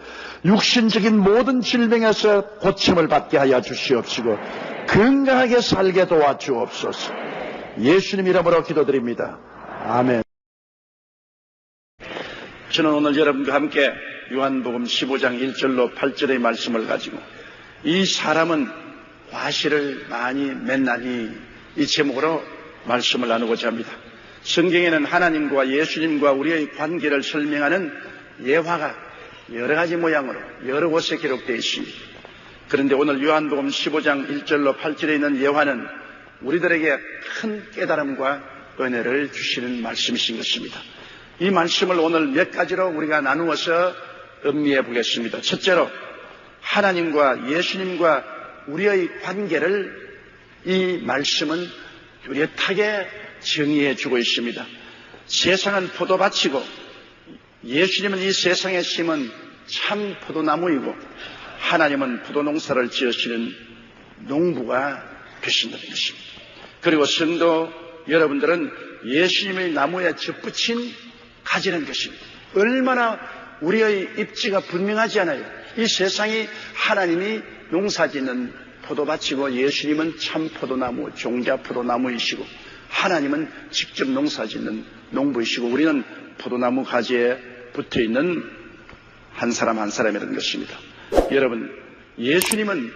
육신적인 모든 질병에서 고침을 받게 하여 주시옵시고 건강하게 살게 도와주옵소서. 예수님 이름으로 기도드립니다. 아멘. 저는 오늘 여러분과 함께 요한복음 15장 1절로 8절의 말씀을 가지고 이 사람은 과실을 많이 맨날 이 제목으로 말씀을 나누고자 합니다. 성경에는 하나님과 예수님과 우리의 관계를 설명하는 예화가 여러 가지 모양으로 여러 곳에 기록되어 있습니다. 그런데 오늘 요한복음 15장 1절로 8절에 있는 예화는 우리들에게 큰 깨달음과 은혜를 주시는 말씀이신 것입니다. 이 말씀을 오늘 몇 가지로 우리가 나누어서 음미해 보겠습니다. 첫째로 하나님과 예수님과 우리의 관계를 이 말씀은 뚜렷하게 정의해 주고 있습니다. 세상은 포도밭이고 예수님은 이 세상에 심은 참 포도나무이고 하나님은 포도농사를 지으시는 농부가 되신다는 것입니다. 그리고 성도 여러분들은 예수님의 나무에 접붙인 가지는 것입니다. 얼마나 우리의 입지가 분명하지 않아요. 이 세상이 하나님이 농사짓는 포도밭이고 예수님은 참 포도나무, 종자 포도나무이시고 하나님은 직접 농사짓는 농부이시고 우리는 포도나무 가지에 붙어있는 한 사람 한 사람이라는 것입니다. 여러분, 예수님은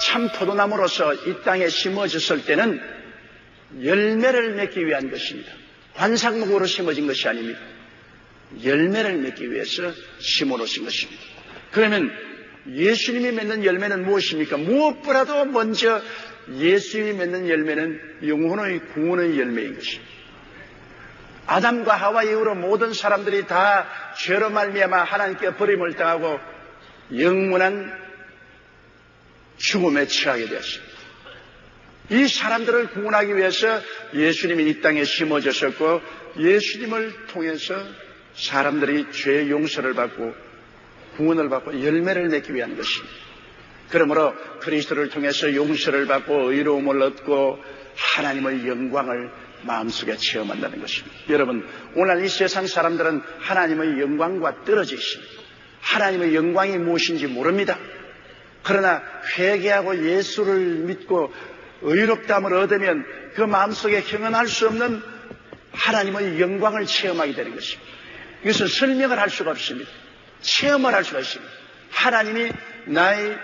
참 포도나무로서 이 땅에 심어졌을 때는 열매를 맺기 위한 것입니다. 관상목으로 심어진 것이 아닙니다. 열매를 맺기 위해서 심어놓으신 것입니다. 그러면 예수님이 맺는 열매는 무엇입니까? 무엇보다도 먼저 예수님이 맺는 열매는 영혼의 구원의 열매인 것입니다. 아담과 하와 이후로 모든 사람들이 다 죄로 말미암아 하나님께 버림을 당하고 영원한 죽음에 처하게 되었습니다. 이 사람들을 구원하기 위해서 예수님이 이 땅에 심어졌었고 예수님을 통해서 사람들이 죄의 용서를 받고 구원을 받고 열매를 맺기 위한 것입니다. 그러므로 그리스도를 통해서 용서를 받고 의로움을 얻고 하나님의 영광을 마음속에 체험한다는 것입니다. 여러분, 오늘 이 세상 사람들은 하나님의 영광과 떨어져 있습니다. 하나님의 영광이 무엇인지 모릅니다. 그러나 회개하고 예수를 믿고 의롭다함을 얻으면 그 마음속에 형언할 수 없는 하나님의 영광을 체험하게 되는 것입니다. 이것은 설명을 할 수가 없습니다. 체험을 할 수가 있습니다. 하나님이 나의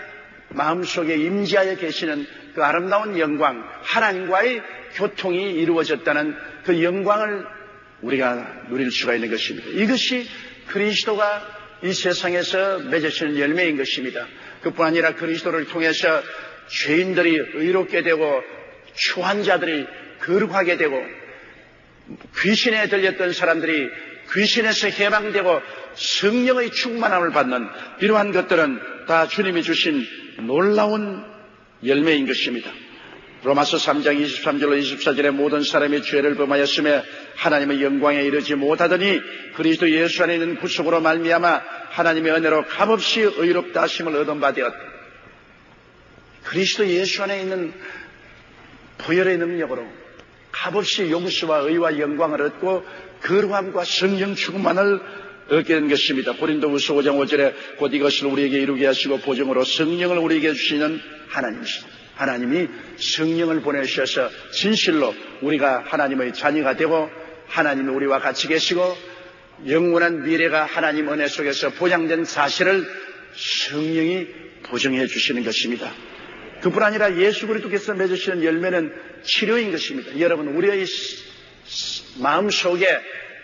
마음속에 임재하여 계시는 그 아름다운 영광, 하나님과의 교통이 이루어졌다는 그 영광을 우리가 누릴 수가 있는 것입니다. 이것이 그리스도가 이 세상에서 맺으시는 열매인 것입니다. 그뿐 아니라 그리스도를 통해서 죄인들이 의롭게 되고 추한 자들이 거룩하게 되고 귀신에 들렸던 사람들이 귀신에서 해방되고 성령의 충만함을 받는 이러한 것들은 다 주님이 주신 놀라운 열매인 것입니다. 로마서 3장 23절로 24절에 모든 사람이 죄를 범하였음에 하나님의 영광에 이르지 못하더니 그리스도 예수 안에 있는 구속으로 말미암아 하나님의 은혜로 값없이 의롭다 하심을 얻은 바 되었다. 그리스도 예수 안에 있는 보혈의 능력으로 값없이 용서와 의와 영광을 얻고 거룩함과 성령 충만을 얻게 된 것입니다. 고린도후서 5장 5절에 곧 이것을 우리에게 이루게 하시고 보증으로 성령을 우리에게 주시는 하나님이시다. 하나님이 성령을 보내주셔서 진실로 우리가 하나님의 자녀가 되고 하나님이 우리와 같이 계시고 영원한 미래가 하나님 은혜 속에서 보장된 사실을 성령이 보증해 주시는 것입니다. 그뿐 아니라 예수 그리스도께서 맺으시는 열매는 치료인 것입니다. 여러분, 우리의 마음속에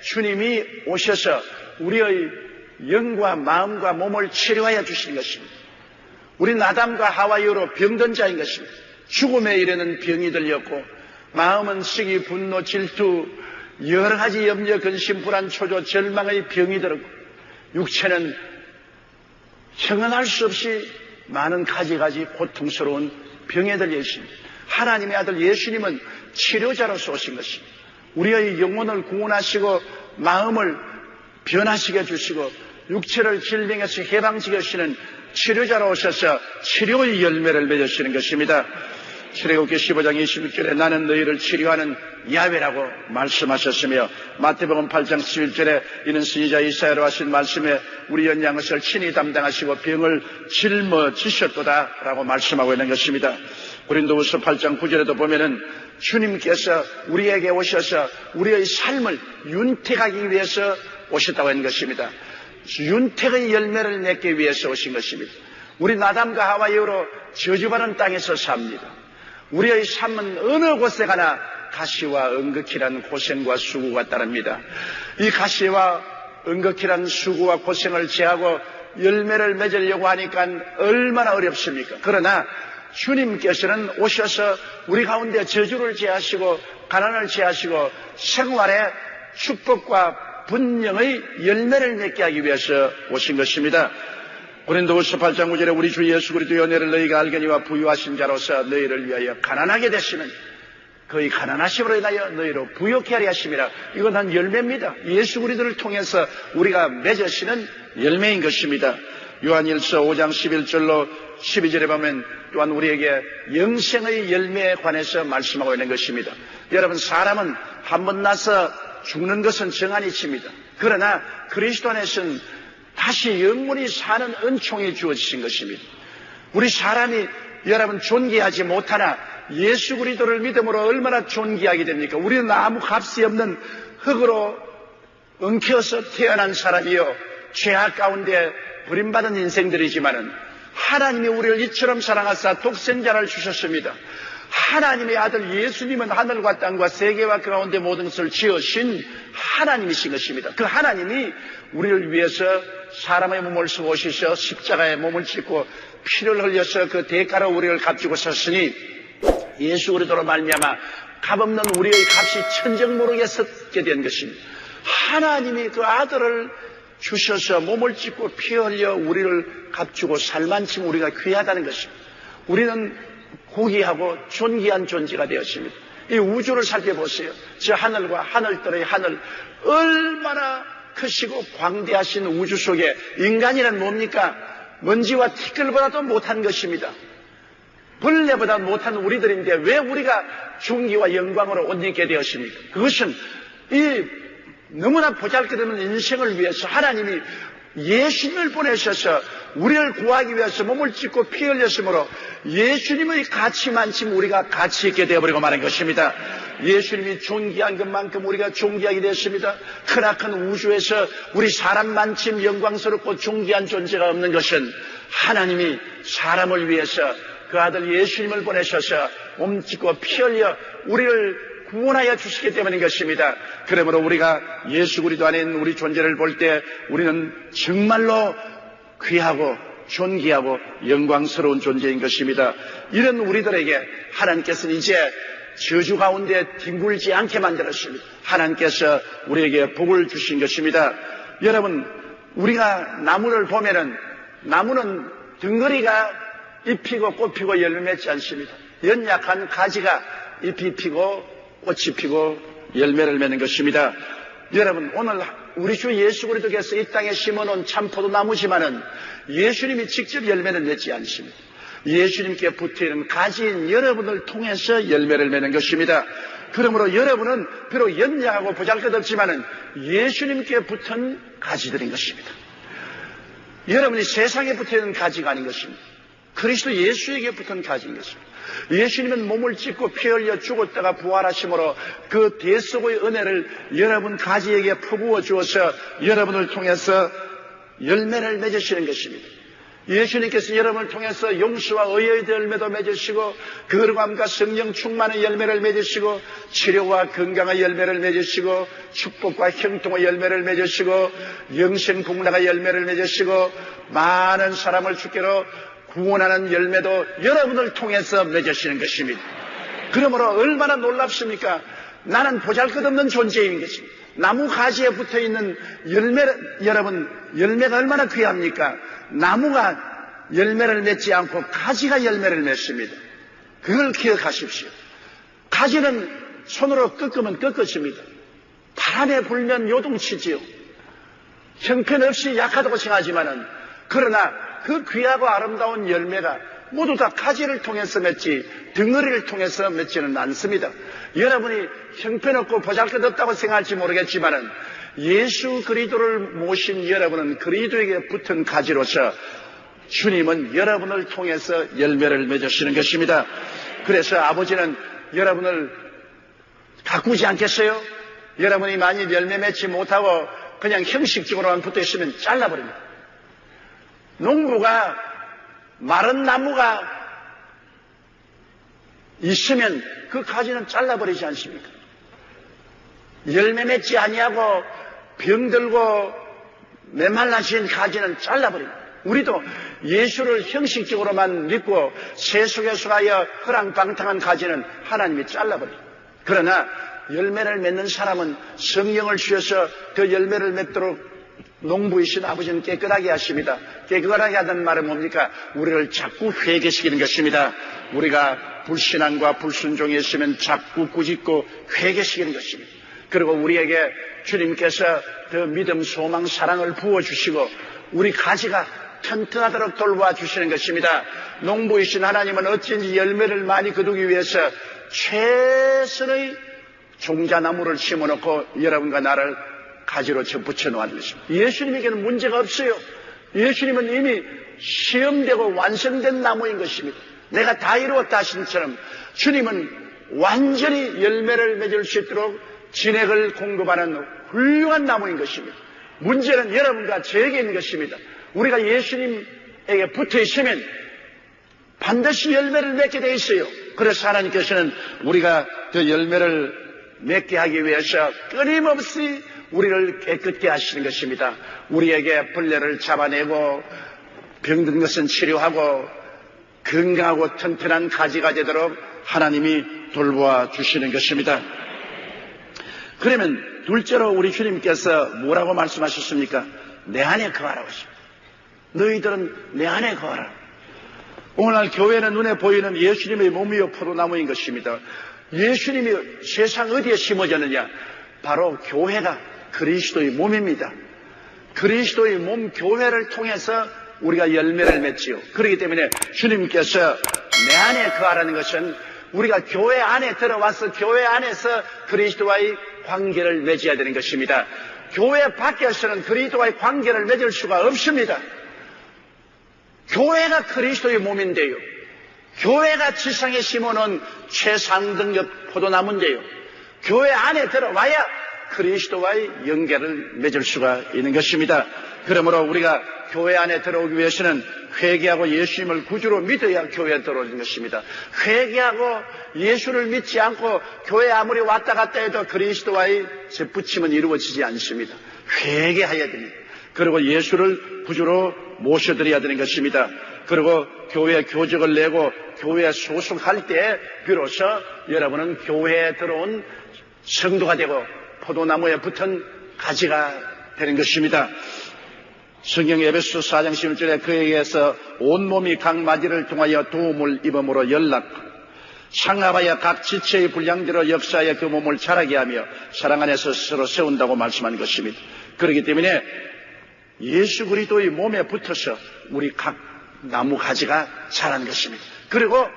주님이 오셔서 우리의 영과 마음과 몸을 치료하여 주시는 것입니다. 우리는 아담과 하와 이후로 병든 자인 것입니다. 죽음에 이르는 병이 들렸고, 마음은 시기, 분노, 질투, 여러 가지 염려, 근심, 불안, 초조, 절망의 병이 들었고, 육체는 형언할 수 없이 많은 가지가지 고통스러운 병에 들려 있습니다. 하나님의 아들 예수님은 치료자로서 오신 것입니다. 우리의 영혼을 구원하시고 마음을 변화시켜 해주시고 육체를 질병에서 해방시켜 주시는 치료자로 오셔서 치료의 열매를 맺으시는 것입니다. 출애굽기 15장 26절에 나는 너희를 치료하는 야훼라고 말씀하셨으며, 마태복음 8장 11절에 이는 선지자 이사야로 하신 말씀에 우리 연약한 것을 친히 담당하시고 병을 짊어지셨도다 라고 말씀하고 있는 것입니다. 고린도후서 8장 9절에도 보면은 주님께서 우리에게 오셔서 우리의 삶을 윤택하기 위해서 오셨다고 하는 것입니다. 윤택의 열매를 맺기 위해서 오신 것입니다. 우리 아담과 하와 이후로 저주받은 땅에서 삽니다. 우리의 삶은 어느 곳에 가나 가시와 은극이란 고생과 수고가 따릅니다. 이 가시와 은극이란 수고와 고생을 제하고 열매를 맺으려고 하니까 얼마나 어렵습니까? 그러나 주님께서는 오셔서 우리 가운데 저주를 제하시고 가난을 제하시고 생활의 축복과 분명의 열매를 맺게 하기 위해서 오신 것입니다. 고린도후서 8장 9절에 우리 주 예수 그리스도의 은혜를 너희가 알거니와 부유하신 자로서 너희를 위하여 가난하게 되시는 그의 가난하심으로 인하여 너희로 부욕케 하려 하심이라. 이건 한 열매입니다. 예수 그리스도를 통해서 우리가 맺으시는 열매인 것입니다. 요한일서 5장 11절로 12절에 보면 또한 우리에게 영생의 열매에 관해서 말씀하고 있는 것입니다. 여러분, 사람은 한 번 나서 죽는 것은 정한이치입니다. 그러나 그리스도 안에서는 다시 영원히 사는 은총이 주어지신 것입니다. 우리 사람이 여러분 존귀하지 못하나 예수 그리스도를 믿음으로 얼마나 존귀하게 됩니까? 우리는 아무 값이 없는 흙으로 엉켜서 태어난 사람이요, 죄악 가운데 버림받은 인생들이지만은 하나님이 우리를 이처럼 사랑하사 독생자를 주셨습니다. 하나님의 아들 예수님은 하늘과 땅과 세계와 그 가운데 모든 것을 지으신 하나님이신 것입니다. 그 하나님이 우리를 위해서 사람의 몸을 쓰고 오시셔 십자가에 몸을 짓고 피를 흘려서 그 대가로 우리를 값주고 섰으니 예수 그리스도로 말미암아 값없는 우리의 값이 천정 모르게 섰게 된 것입니다. 하나님이 그 아들을 주셔서 몸을 찢고 피 흘려 우리를 값주고 살만치면 우리가 귀하다는 것입니다. 우리는 고귀하고 존귀한 존재가 되었습니다. 이 우주를 살펴보세요. 저 하늘과 하늘들의 하늘, 얼마나 크시고 광대하신 우주 속에 인간이란 뭡니까? 먼지와 티끌보다도 못한 것입니다. 벌레보다 못한 우리들인데 왜 우리가 존귀와 영광으로 옷 입게 되었습니까? 그것은 이 너무나 보잘것없는 인생을 위해서 하나님이 예수님을 보내셔서 우리를 구하기 위해서 몸을 찢고 피 흘렸으므로 예수님의 가치만큼 우리가 가치 있게 되어버리고 말한 것입니다. 예수님이 존귀한 것만큼 우리가 존귀하게 되었습니다. 크나큰 우주에서 우리 사람만큼 영광스럽고 존귀한 존재가 없는 것은 하나님이 사람을 위해서 그 아들 예수님을 보내셔서 몸 찢고 피 흘려 우리를 구원하여 주시기 때문인 것입니다. 그러므로 우리가 예수 그리스도 안에 있는 우리 존재를 볼 때 우리는 정말로 귀하고 존귀하고 영광스러운 존재인 것입니다. 이런 우리들에게 하나님께서는 이제 저주 가운데 뒹굴지 않게 만들었습니다. 하나님께서 우리에게 복을 주신 것입니다. 여러분, 우리가 나무를 보면은 나무는 덩어리가 잎 피고 꽃 피고 열매 맺지 않습니다. 연약한 가지가 잎이 피고 꽃이 피고 열매를 맺는 것입니다. 여러분, 오늘 우리 주 예수 그리스도께서 이 땅에 심어놓은 참포도나무지만은 예수님이 직접 열매는 맺지 않습니다. 예수님께 붙어있는 가지인 여러분을 통해서 열매를 맺는 것입니다. 그러므로 여러분은 비록 연약하고 보잘것없지만은 예수님께 붙은 가지들인 것입니다. 여러분이 세상에 붙어있는 가지가 아닌 것입니다. 그리스도 예수에게 붙은 가지인 것입니다. 예수님은 몸을 찢고 피 흘려 죽었다가 부활하심으로 그 대속의 은혜를 여러분 가지에게 퍼부어 주어서 여러분을 통해서 열매를 맺으시는 것입니다. 예수님께서 여러분을 통해서 용서와 의의 열매도 맺으시고 거룩함과 성령 충만의 열매를 맺으시고 치료와 건강의 열매를 맺으시고 축복과 형통의 열매를 맺으시고 영생 복락의 열매를 맺으시고 많은 사람을 주께로 구원하는 열매도 여러분을 통해서 맺으시는 것입니다. 그러므로 얼마나 놀랍습니까? 나는 보잘것없는 존재인 것입니다. 나무 가지에 붙어있는 여러분 열매가 얼마나 귀합니까? 나무가 열매를 맺지 않고 가지가 열매를 맺습니다. 그걸 기억하십시오. 가지는 손으로 꺾으면 꺾어집니다. 바람에 불면 요동치지요. 형편없이 약하다고 생각하지만은 그러나 그 귀하고 아름다운 열매가 모두 다 가지를 통해서 맺지 덩어리를 통해서 맺지는 않습니다. 여러분이 형편없고 보잘것없다고 생각할지 모르겠지만은 예수 그리스도를 모신 여러분은 그리스도에게 붙은 가지로서 주님은 여러분을 통해서 열매를 맺으시는 것입니다. 그래서 아버지는 여러분을 가꾸지 않겠어요? 여러분이 많이 열매 맺지 못하고 그냥 형식적으로만 붙어 있으면 잘라버립니다. 농부가 마른 나무가 있으면 그 가지는 잘라버리지 않습니까? 열매 맺지 아니하고 병들고 메말라진 가지는 잘라버립니다. 우리도 예수를 형식적으로만 믿고 세속에 속하여 허랑방탕한 가지는 하나님이 잘라버립니다. 그러나 열매를 맺는 사람은 성령을 주셔서 그 열매를 맺도록 농부이신 아버지는 깨끗하게 하십니다. 깨끗하게 하다는 말은 뭡니까? 우리를 자꾸 회개시키는 것입니다. 우리가 불신앙과 불순종이 있으면 자꾸 꾸짖고 회개시키는 것입니다. 그리고 우리에게 주님께서 그 믿음, 소망, 사랑을 부어주시고 우리 가지가 튼튼하도록 돌봐주시는 것입니다. 농부이신 하나님은 어찌인지 열매를 많이 거두기 위해서 최선의 종자나무를 심어놓고 여러분과 나를 가지로 접붙여 놓은 것입니다. 예수님에게는 문제가 없어요. 예수님은 이미 시험되고 완성된 나무인 것입니다. 내가 다 이루었다 하신 것처럼 주님은 완전히 열매를 맺을 수 있도록 진액을 공급하는 훌륭한 나무인 것입니다. 문제는 여러분과 저에게 있는 것입니다. 우리가 예수님에게 붙어 있으면 반드시 열매를 맺게 되어 있어요. 그래서 하나님께서는 우리가 그 열매를 맺게 하기 위해서 끊임없이 우리를 깨끗게 하시는 것입니다. 우리에게 벌레를 잡아내고 병든 것은 치료하고 건강하고 튼튼한 가지가 되도록 하나님이 돌보아 주시는 것입니다. 그러면 둘째로 우리 주님께서 뭐라고 말씀하셨습니까? 내 안에 거하라고 하십니다. 너희들은 내 안에 거하라. 오늘날 교회는 눈에 보이는 예수님의 몸이요 포도나무인 것입니다. 예수님이 세상 어디에 심어졌느냐? 바로 교회가 그리스도의 몸입니다. 그리스도의 몸 교회를 통해서 우리가 열매를 맺지요. 그렇기 때문에 주님께서 내 안에 거하라는 것은 우리가 교회 안에 들어와서 교회 안에서 그리스도와의 관계를 맺어야 되는 것입니다. 교회 밖에서는 그리스도와의 관계를 맺을 수가 없습니다. 교회가 그리스도의 몸인데요. 교회가 지상에 심어놓은 최상등급 포도나무인데요. 교회 안에 들어와야 그리스도와의 연결을 맺을 수가 있는 것입니다. 그러므로 우리가 교회 안에 들어오기 위해서는 회개하고 예수님을 구주로 믿어야 교회에 들어오는 것입니다. 회개하고 예수를 믿지 않고 교회 아무리 왔다 갔다 해도 그리스도와의 접붙임은 이루어지지 않습니다. 회개해야 됩니다. 그리고 예수를 구주로 모셔드려야 되는 것입니다. 그리고 교회 교적을 내고 교회에 소속할 때 비로소 여러분은 교회에 들어온 성도가 되고 포도나무에 붙은 가지가 되는 것입니다. 성경 에베소 4장 11절에 그에게서 온몸이 각 마디를 통하여 도움을 입음으로 연락 상합하여 각 지체의 분량대로 역사하여 그 몸을 자라게 하며 사랑 안에서 스스로 세운다고 말씀한 것입니다. 그렇기 때문에 예수 그리스도의 몸에 붙어서 우리 각 나무 가지가 자라는 것입니다. 그리고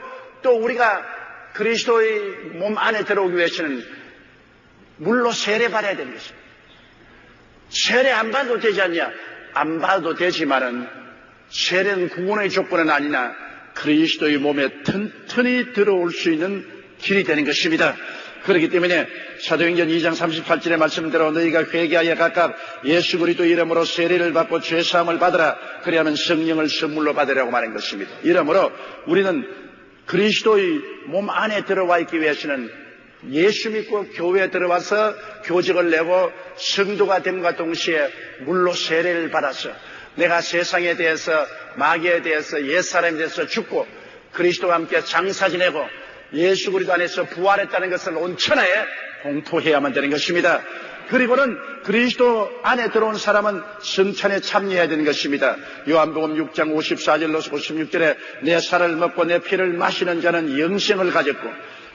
또 우리가 그리스도의 몸 안에 들어오기 위해서는 물로 세례받아야 되는 것입니다. 세례 안 받아도 되지 않냐? 안 받아도 되지만은 세례는 구원의 조건은 아니나 그리스도의 몸에 튼튼히 들어올 수 있는 길이 되는 것입니다. 그렇기 때문에 사도행전 2장 38절의 말씀대로 너희가 회개하여 각각 예수 그리스도 이름으로 세례를 받고 죄사함을 받으라. 그리하면 성령을 선물로 받으라고 말한 것입니다. 이러므로 우리는 그리스도의 몸 안에 들어와 있기 위해서는 예수 믿고 교회에 들어와서 교직을 내고 성도가 됨과 동시에 물로 세례를 받아서 내가 세상에 대해서 마귀에 대해서 옛사람에 대해서 죽고 그리스도와 함께 장사 지내고 예수 그리스도 안에서 부활했다는 것을 온천하에 공포해야만 되는 것입니다. 그리고는 그리스도 안에 들어온 사람은 성찬에 참여해야 되는 것입니다. 요한복음 6장 54절로 56절에 내 살을 먹고 내 피를 마시는 자는 영생을 가졌고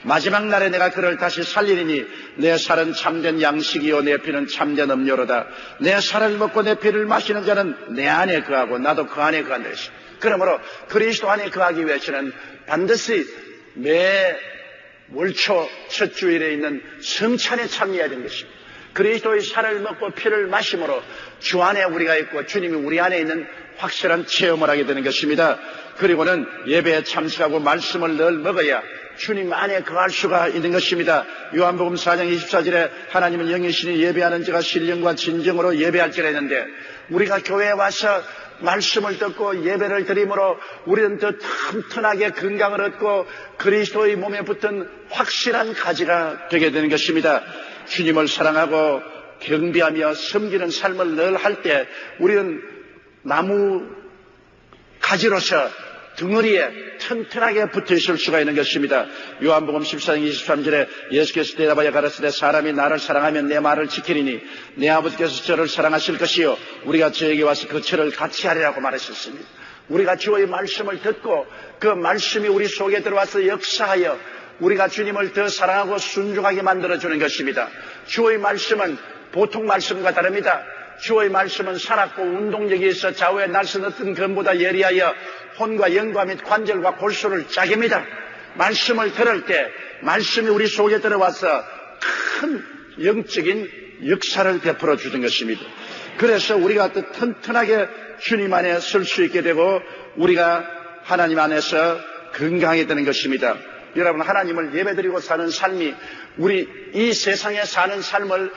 마지막 날에 내가 그를 다시 살리리니 내 살은 참된 양식이요 내 피는 참된 음료로다. 내 살을 먹고 내 피를 마시는 자는 내 안에 거하고 나도 그 안에 거한다. 그러므로 그리스도 안에 거하기 위해서는 반드시 매 월초 첫 주일에 있는 성찬에 참여해야 되는 것입니다. 그리스도의 살을 먹고 피를 마심으로 주 안에 우리가 있고 주님이 우리 안에 있는 확실한 체험을 하게 되는 것입니다. 그리고는 예배에 참석하고 말씀을 늘 먹어야 주님 안에 거할 수가 있는 것입니다. 요한복음 4장 24절에 하나님은 영이시니 예배하는 자가 신령과 진정으로 예배할지라 했는데 우리가 교회에 와서 말씀을 듣고 예배를 드림으로 우리는 더 튼튼하게 건강을 얻고 그리스도의 몸에 붙은 확실한 가지가 되게 되는 것입니다. 주님을 사랑하고 경배하며 섬기는 삶을 늘 할 때 우리는 나무 가지로서 덩어리에 튼튼하게 붙어 있을 수가 있는 것입니다. 요한복음 14장 23절에 예수께서 대답하여 가라사대 사람이 나를 사랑하면 내 말을 지키리니 내 아버지께서 저를 사랑하실 것이요 우리가 저에게 와서 그 저를 같이 하리라고 말하셨습니다. 우리가 주의 말씀을 듣고 그 말씀이 우리 속에 들어와서 역사하여 우리가 주님을 더 사랑하고 순종하게 만들어주는 것입니다. 주의 말씀은 보통 말씀과 다릅니다. 주의 말씀은 살았고 운동력이 있어 좌우에 날선 어떤 검보다 예리하여 혼과 영과 및 관절과 골수를 짜깁니다. 말씀을 들을 때 말씀이 우리 속에 들어와서 큰 영적인 역사를 베풀어 주는 것입니다. 그래서 우리가 더 튼튼하게 주님 안에 설 수 있게 되고 우리가 하나님 안에서 건강하게 되는 것입니다. 여러분, 하나님을 예배드리고 사는 삶이 우리 이 세상에 사는 삶을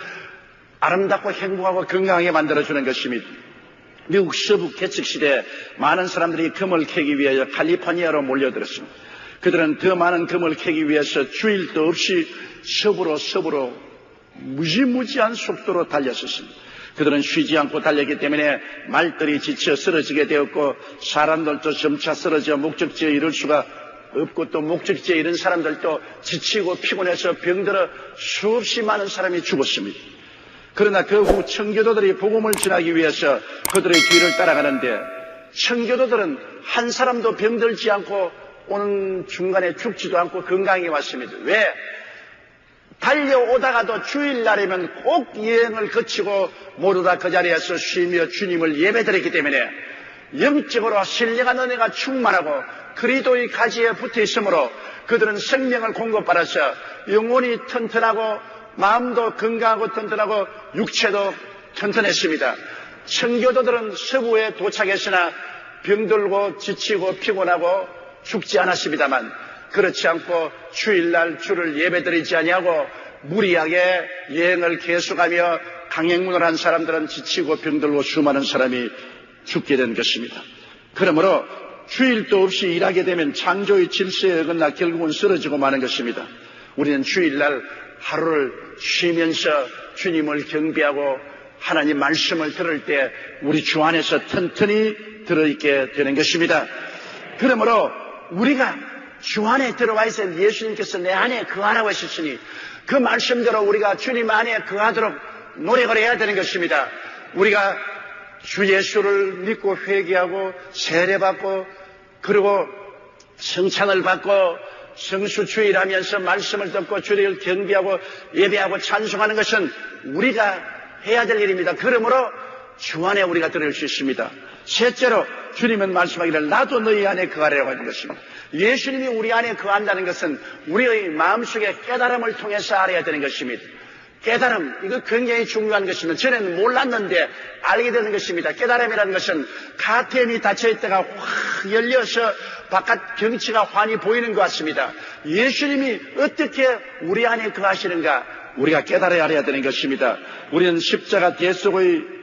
아름답고 행복하고 건강하게 만들어주는 것입니다. 미국 서부 개척 시대에 많은 사람들이 금을 캐기 위하여 캘리포니아로 몰려들었습니다. 그들은 더 많은 금을 캐기 위해서 주일도 없이 서부로 무지무지한 속도로 달렸었습니다. 그들은 쉬지 않고 달렸기 때문에 말들이 지쳐 쓰러지게 되었고 사람들도 점차 쓰러져 목적지에 이를 수가 없고 또 목적지에 이른 사람들도 지치고 피곤해서 병들어 수없이 많은 사람이 죽었습니다. 그러나 그 후 청교도들이 복음을 전하기 위해서 그들의 뒤를 따라가는데 청교도들은 한 사람도 병들지 않고 오는 중간에 죽지도 않고 건강히 왔습니다. 왜? 달려오다가도 주일날이면 꼭 여행을 거치고 모두 다 그 자리에서 쉬며 주님을 예배드렸기 때문에 영적으로 신령한 은혜가 충만하고 그리스도의 가지에 붙어 있으므로 그들은 생명을 공급받아서 영혼이 튼튼하고 마음도 건강하고 튼튼하고 육체도 튼튼했습니다. 청교도들은 서부에 도착했으나 병들고 지치고 피곤하고 죽지 않았습니다만 그렇지 않고 주일날 주를 예배드리지 아니하고 무리하게 여행을 계속하며 강행군을 한 사람들은 지치고 병들고 수많은 사람이 죽게 된 것입니다. 그러므로 주일도 없이 일하게 되면 창조의 질서에 어긋나 결국은 쓰러지고 마는 것입니다. 우리는 주일날 하루를 쉬면서 주님을 경배하고 하나님 말씀을 들을 때 우리 주 안에서 튼튼히 들어있게 되는 것입니다. 그러므로 우리가 주 안에 들어와 있어 예수님께서 내 안에 거하라고 하셨으니 그 말씀대로 우리가 주님 안에 거하도록 노력을 해야 되는 것입니다. 우리가 주 예수를 믿고 회개하고 세례받고 그리고 성찬을 받고 성수주일하면서 말씀을 듣고 주를 경배하고 예배하고 찬송하는 것은 우리가 해야 될 일입니다. 그러므로 주 안에 우리가 들어올 수 있습니다. 셋째로 주님은 말씀하기를 나도 너희 안에 거하라고 하는 것입니다. 예수님이 우리 안에 거한다는 것은 우리의 마음속에 깨달음을 통해서 알아야 되는 것입니다. 깨달음, 이거 굉장히 중요한 것입니다. 전에는 몰랐는데 알게 되는 것입니다. 깨달음이라는 것은 가tem이 닫혀있다가 확 열려서 바깥 경치가 환히 보이는 것 같습니다. 예수님이 어떻게 우리 안에 거하시는가 우리가 깨달아야 되는 것입니다. 우리는 십자가 대속의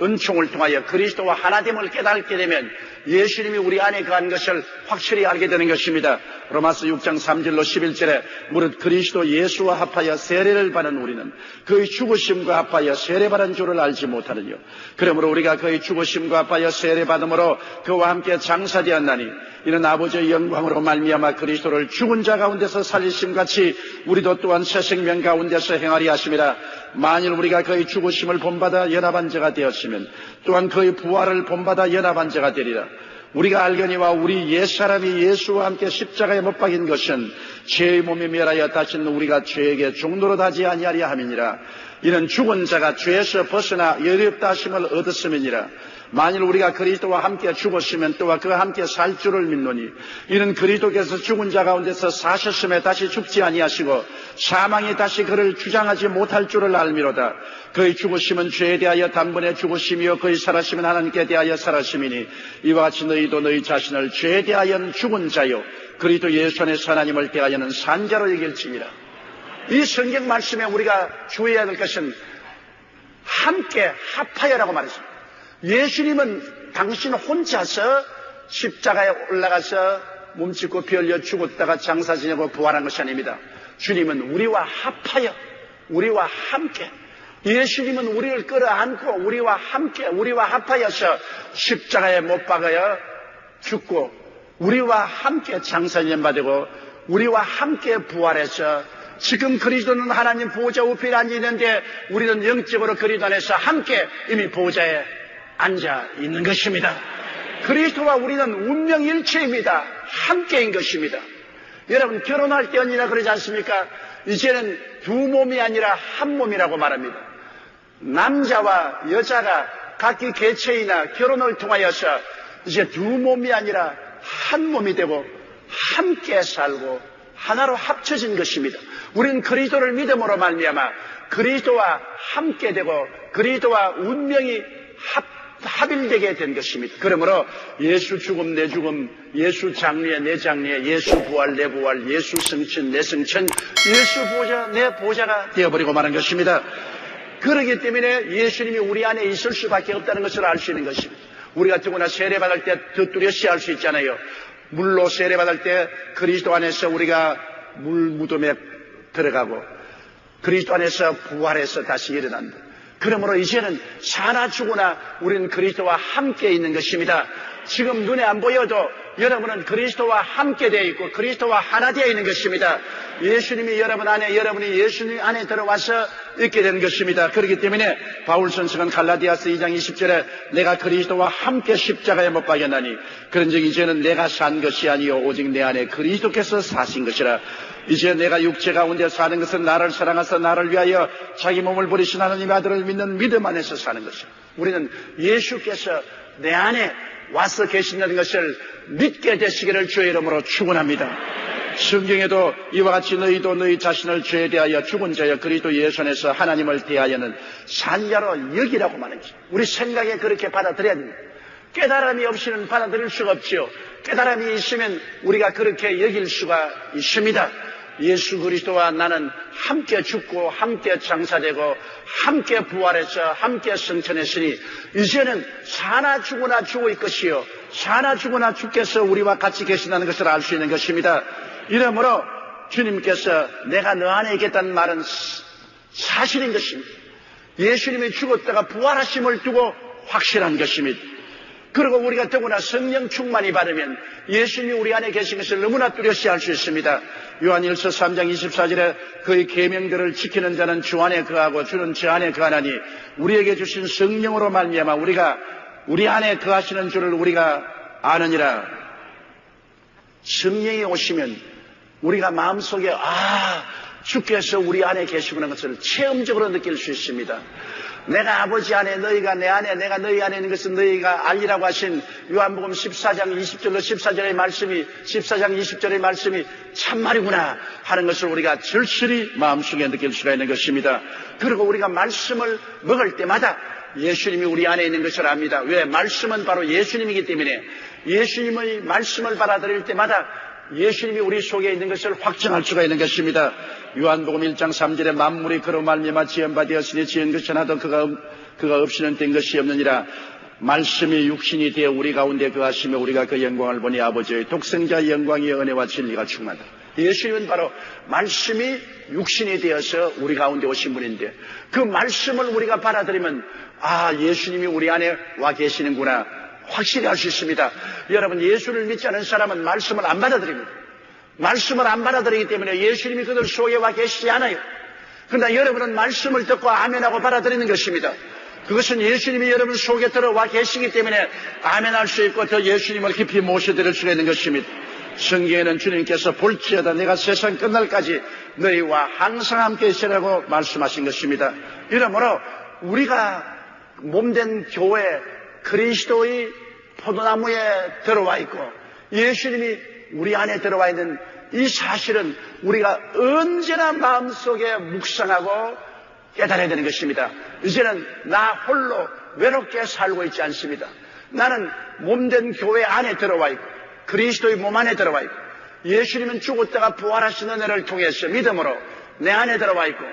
은총을 통하여 그리스도와 하나됨을 깨닫게 되면 예수님이 우리 안에 거한 것을 확실히 알게 되는 것입니다. 로마서 6장 3절로 11절에 무릇 그리스도 예수와 합하여 세례를 받은 우리는 그의 죽으심과 합하여 세례받은 줄을 알지 못하느뇨. 그러므로 우리가 그의 죽으심과 합하여 세례받음으로 그와 함께 장사되었나니 이는 아버지의 영광으로 말미암아 그리스도를 죽은 자 가운데서 살리심같이 우리도 또한 새 생명 가운데서 행하리 하심이라. 만일 우리가 그의 죽으심을 본받아 연합한 자가 되었으면 또한 그의 부활을 본받아 연합한 자가 되리라. 우리가 알거니와 우리 옛사람이 예수와 함께 십자가에 못 박인 것은 죄의 몸이 멸하여 다시는 우리가 죄에게 종노릇 하지 아니하려 함이니라. 이는 죽은 자가 죄에서 벗어나 여롭다 하심을 얻었음이니라. 만일 우리가 그리스도와 함께 죽었으면 또한 그와 함께 살 줄을 믿노니 이는 그리스도께서 죽은 자 가운데서 사셨음에 다시 죽지 아니하시고 사망이 다시 그를 주장하지 못할 줄을 알미로다. 그의 죽으심은 죄에 대하여 단번에 죽으심이요 그의 살아심은 하나님께 대하여 살아심이니 이와 같이 너희도 너희 자신을 죄에 대하여는 죽은 자요 그리스도 예수 안에서 하나님을 대하여는 산 자로 여길지니라. 이 성경 말씀에 우리가 주의해야 될 것은 함께 합하여라고 말했습니다. 예수님은 당신 혼자서 십자가에 올라가서 몸짓고 피 흘려 죽었다가 장사 지내고 부활한 것이 아닙니다. 주님은 우리와 합하여 우리와 함께 예수님은 우리를 끌어안고 우리와 함께 우리와 합하여서 십자가에 못 박아여 죽고 우리와 함께 장사 지내받고 우리와 함께 부활해서 지금 그리스도는 하나님 보좌 우편에 앉아있는데 우리는 영적으로 그리스도 안에서 함께 이미 보좌에 앉아 있는 것입니다. 그리스도와 우리는 운명일체입니다. 함께인 것입니다. 여러분 결혼할 때 언니나 그러지 않습니까? 이제는 두 몸이 아니라 한 몸이라고 말합니다. 남자와 여자가 각기 개체이나 결혼을 통하여서 이제 두 몸이 아니라 한 몸이 되고 함께 살고 하나로 합쳐진 것입니다. 우리는 그리스도를 믿음으로 말미암아 그리스도와 함께 되고 그리스도와 운명이 합일되게 된 것입니다. 그러므로 예수 죽음 내 죽음, 예수 장례 내 장례, 예수 부활 내 부활, 예수 승천 내 승천, 예수 보좌 내 보좌가 되어버리고 마는 것입니다. 그렇기 때문에 예수님이 우리 안에 있을 수밖에 없다는 것을 알 수 있는 것입니다. 우리가 더구나 세례받을 때 더 뚜렷이 알 수 있잖아요. 물로 세례받을 때 그리스도 안에서 우리가 물 무덤에 들어가고 그리스도 안에서 부활해서 다시 일어난다. 그러므로 이제는 사나 죽으나 우리는 그리스도와 함께 있는 것입니다. 지금 눈에 안 보여도 여러분은 그리스도와 함께 되어 있고 그리스도와 하나 되어 있는 것입니다. 예수님이 여러분 안에 여러분이 예수님 안에 들어와서 있게 된 것입니다. 그렇기 때문에 바울 선생은 갈라디아서 2장 20절에 내가 그리스도와 함께 십자가에 못 박였나니 그런즉 이제는 내가 산 것이 아니요 오직 내 안에 그리스도께서 사신 것이라. 이제 내가 육체 가운데 사는 것은 나를 사랑하사 나를 위하여 자기 몸을 버리신 하나님의 아들을 믿는 믿음 안에서 사는 것이라. 우리는 예수께서 내 안에 와서 계신다는 것을 믿게 되시기를 주의 이름으로 축원합니다. 성경에도 이와 같이 너희도 너희 자신을 죄에 대하여 죽은 자여 그리스도 예수 안에서 하나님을 대하여는 산 자로 여기라고 말하는 것입니다. 우리 생각에 그렇게 받아들여야 됩니다. 깨달음이 없이는 받아들일 수가 없지요. 깨달음이 있으면 우리가 그렇게 여길 수가 있습니다. 예수 그리스도와 나는 함께 죽고 함께 장사되고 함께 부활해서 함께 승천했으니 이제는 사나 죽으나 죽을 것이요 사나 죽으나 주께서 우리와 같이 계신다는 것을 알 수 있는 것입니다. 이러므로 주님께서 내가 너 안에 있겠다는 말은 사실인 것입니다. 예수님이 죽었다가 부활하심을 두고 확실한 것입니다. 그리고 우리가 더구나 성령 충만이 받으면 예수님이 우리 안에 계신 것을 너무나 뚜렷이 알 수 있습니다. 요한일서 3장 24절에 그의 계명들을 지키는 자는 주 안에 거하고 주는 저 안에 거하나니 우리에게 주신 성령으로 말미암아 우리가 우리 안에 거하시는 줄을 우리가 아느니라. 성령이 오시면 우리가 마음속에 주께서 우리 안에 계시구나 것을 체험적으로 느낄 수 있습니다. 내가 아버지 안에 너희가 내 안에 내가 너희 안에 있는 것은 너희가 알리라고 하신 요한복음 14장 20절로 14절의 말씀이 14장 20절의 말씀이 참말이구나 하는 것을 우리가 절실히 마음속에 느낄 수가 있는 것입니다. 그리고 우리가 말씀을 먹을 때마다 예수님이 우리 안에 있는 것을 압니다. 왜? 말씀은 바로 예수님이기 때문에 예수님의 말씀을 받아들일 때마다 예수님이 우리 속에 있는 것을 확증할 수가 있는 것입니다. 요한복음 1장 3절에 만물이 그로 말미암아 지은 바 되었으니 지은 것이 하나도 그가 없이는 된 것이 없느니라. 말씀이 육신이 되어 우리 가운데 거하시며 우리가 그 영광을 보니 아버지의 독생자의 영광이 은혜와 진리가 충만하다. 예수님은 바로 말씀이 육신이 되어서 우리 가운데 오신 분인데 그 말씀을 우리가 받아들이면 예수님이 우리 안에 와 계시는구나 확실히 알 수 있습니다. 여러분, 예수를 믿지 않은 사람은 말씀을 안 받아들입니다. 말씀을 안 받아들이기 때문에 예수님이 그들 속에 와 계시지 않아요. 그러나 여러분은 말씀을 듣고 아멘하고 받아들이는 것입니다. 그것은 예수님이 여러분 속에 들어와 계시기 때문에 아멘할 수 있고 더 예수님을 깊이 모셔드릴 수가 있는 것입니다. 성경에는 주님께서 볼지어다 내가 세상 끝날까지 너희와 항상 함께 있으라고 말씀하신 것입니다. 이러므로 우리가 몸된 교회 그리스도의 포도나무에 들어와 있고 예수님이 우리 안에 들어와 있는 이 사실은 우리가 언제나 마음속에 묵상하고 깨달아야 되는 것입니다. 이제는 나 홀로 외롭게 살고 있지 않습니다. 나는 몸된 교회 안에 들어와 있고 그리스도의 몸 안에 들어와 있고 예수님은 죽었다가 부활하신 은혜를 통해서 믿음으로 내 안에 들어와 있고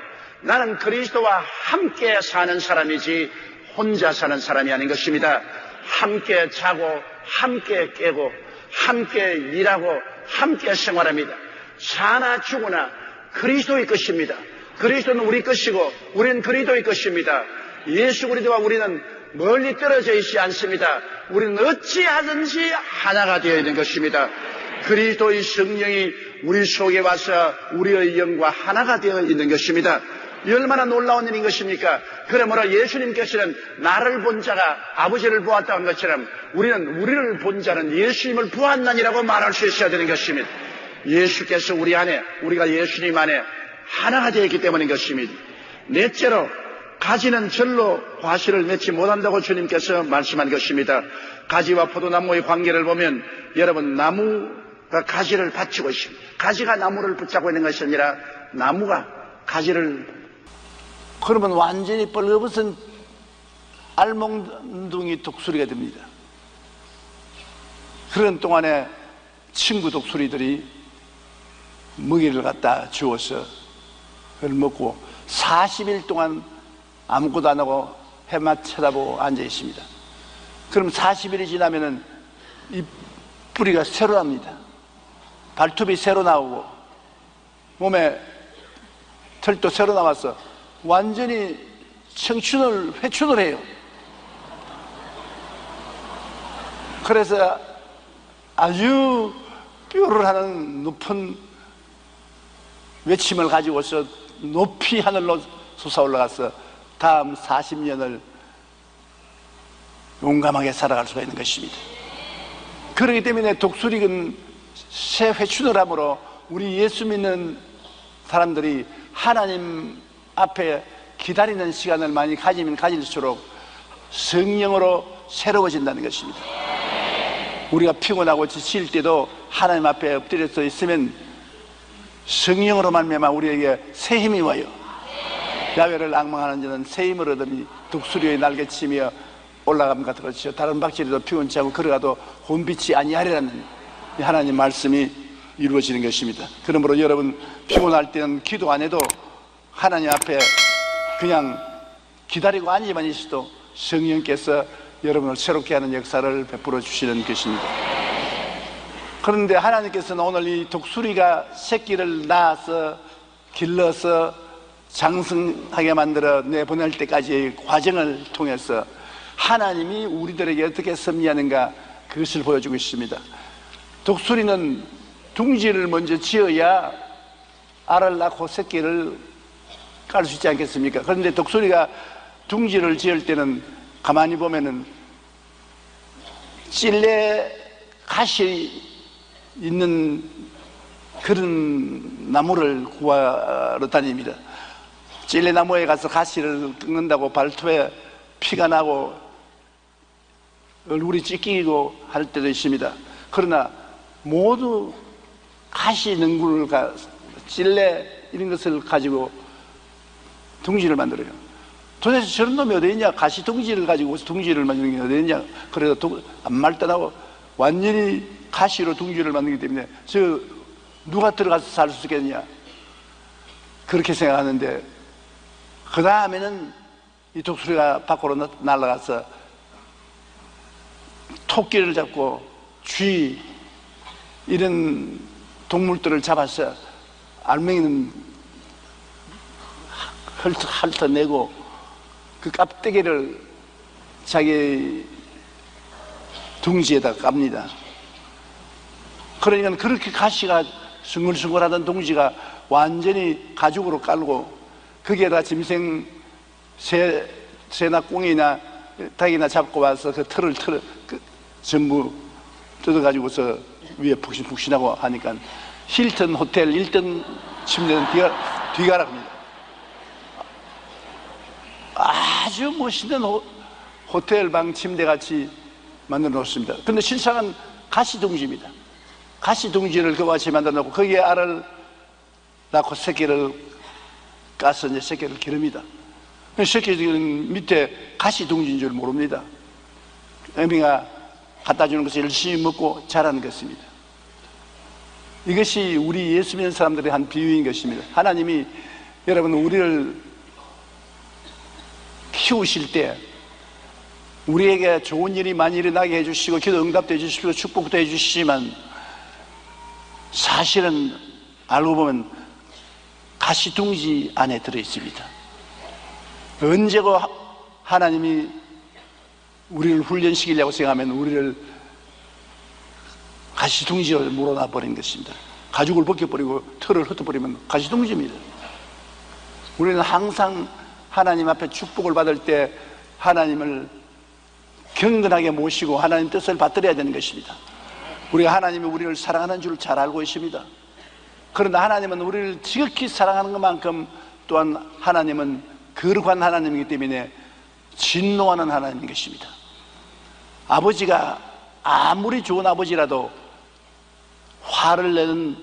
나는 그리스도와 함께 사는 사람이지 혼자 사는 사람이 아닌 것입니다. 함께 자고 함께 깨고 함께 일하고 함께 생활합니다. 사나 죽으나 그리스도의 것입니다. 그리스도는 우리 것이고 우리는 그리스도의 것입니다. 예수 그리스도와 우리는 멀리 떨어져 있지 않습니다. 우리는 어찌하든지 하나가 되어야 되는 것입니다. 그리스도의 성령이 우리 속에 와서 우리의 영과 하나가 되어 있는 것입니다. 얼마나 놀라운 일인 것입니까? 그러므로 예수님께서는 나를 본 자가 아버지를 보았다고 한 것처럼 우리는 우리를 본 자는 예수님을 보았나니라고 말할 수 있어야 되는 것입니다. 예수께서 우리 안에 우리가 예수님 안에 하나가 되어 있기 때문인 것입니다. 넷째로 가지는 절로 과실을 맺지 못한다고 주님께서 말씀한 것입니다. 가지와 포도나무의 관계를 보면 여러분 나무가 가지를 받치고 있습니다. 가지가 나무를 붙잡고 있는 것이 아니라 나무가 가지를 그러면 완전히 뻘거벗은 알몽둥이 독수리가 됩니다. 그런 동안에 친구 독수리들이 먹이를 갖다 주어서 그걸 먹고 40일 동안 아무것도 안 하고 해만 쳐다보고 앉아 있습니다. 그럼 40일이 지나면은 이 뿌리가 새로 납니다. 발톱이 새로 나오고 몸에 털도 새로 나와서 완전히 회춘을 해요. 그래서 아주 뼈를 하는 높은 외침을 가지고서 높이 하늘로 솟아 올라가서 다음 40년을 용감하게 살아갈 수가 있는 것입니다. 그렇기 때문에 독수리는 새 회춘을 함으로 우리 예수 믿는 사람들이 하나님 앞에 기다리는 시간을 많이 가지면 가질수록 성령으로 새로워진다는 것입니다. 우리가 피곤하고 지칠 때도 하나님 앞에 엎드려서 있으면 성령으로 말미암아 우리에게 새 힘이 와요. 야외를 앙망하는 자는 새 힘을 얻으니 독수리의 날개치며 올라감과 그렇죠. 다른 박질에도 피곤치 않고 걸어가도 혼빛이 아니하리라는 하나님 말씀이 이루어지는 것입니다. 그러므로 여러분 피곤할 때는 기도 안 해도 하나님 앞에 그냥 기다리고 앉아만 있어도 성령께서 여러분을 새롭게 하는 역사를 베풀어 주시는 것입니다. 그런데 하나님께서는 오늘 이 독수리가 새끼를 낳아서 길러서 장성하게 만들어 내보낼 때까지의 과정을 통해서 하나님이 우리들에게 어떻게 섭리하는가 그것을 보여주고 있습니다. 독수리는 둥지를 먼저 지어야 알을 낳고 새끼를 깔 수 있지 않겠습니까? 그런데 독수리가 둥지를 지을 때는 가만히 보면은 찔레 가시 있는 그런 나무를 구하러 다닙니다. 찔레나무에 가서 가시를 꺾는다고 발톱에 피가 나고 얼굴이 찢기고 할 때도 있습니다. 그러나 모두 가시 능굴을 찔레 이런 것을 가지고 둥지를 만들어요. 도대체 저런 놈이 어디 있냐? 가시 둥지를 가지고 둥지를 만드는 게 어디 있냐? 그래서 안 말단하고 완전히 가시로 둥지를 만들기 때문에 저 누가 들어가서 살 수 있겠냐? 그렇게 생각하는데 그 다음에는 이 독수리가 밖으로 날아가서 토끼를 잡고 쥐 이런 동물들을 잡아서 알맹이는 핥아내고 그 껍데기를 자기 둥지에다 깝니다. 그러니까 그렇게 가시가 숭글숭글하던 둥지가 완전히 가죽으로 깔고 거기에다 짐승 새나 꽁이나 닭이나 잡고 와서 그 털을 전부 뜯어가지고서 위에 푹신푹신하고 하니까 힐튼 호텔 1등 침대는 뒤가락입니다. 아주 멋있는 호텔 방 침대 같이 만들어 놓습니다. 근데 실상은 가시둥지입니다. 가시둥지를 그와 같이 만들어 놓고 거기에 알을 낳고 새끼를 까서 이제 새끼를 기릅니다. 새끼들은 밑에 가시둥지인 줄 모릅니다. 애미가 갖다 주는 것을 열심히 먹고 자라는 것입니다. 이것이 우리 예수 믿는 사람들의 한 비유인 것입니다. 하나님이 여러분 우리를 키우실 때 우리에게 좋은 일이 많이 일어나게 해주시고 기도 응답도 해주시고 축복도 해주시지만 사실은 알고 보면 가시둥지 안에 들어있습니다. 언제고 하나님이 우리를 훈련시키려고 생각하면 우리를 가시둥지로 물어놔 버린 것입니다. 가죽을 벗겨버리고 털을 흩어버리면 가시둥지입니다. 우리는 항상 하나님 앞에 축복을 받을 때 하나님을 경건하게 모시고 하나님 뜻을 받들어야 되는 것입니다. 우리가 하나님이 우리를 사랑하는 줄 잘 알고 있습니다. 그러나 하나님은 우리를 지극히 사랑하는 것만큼 또한 하나님은 거룩한 하나님이기 때문에 진노하는 하나님인 것입니다. 아버지가 아무리 좋은 아버지라도 화를 내는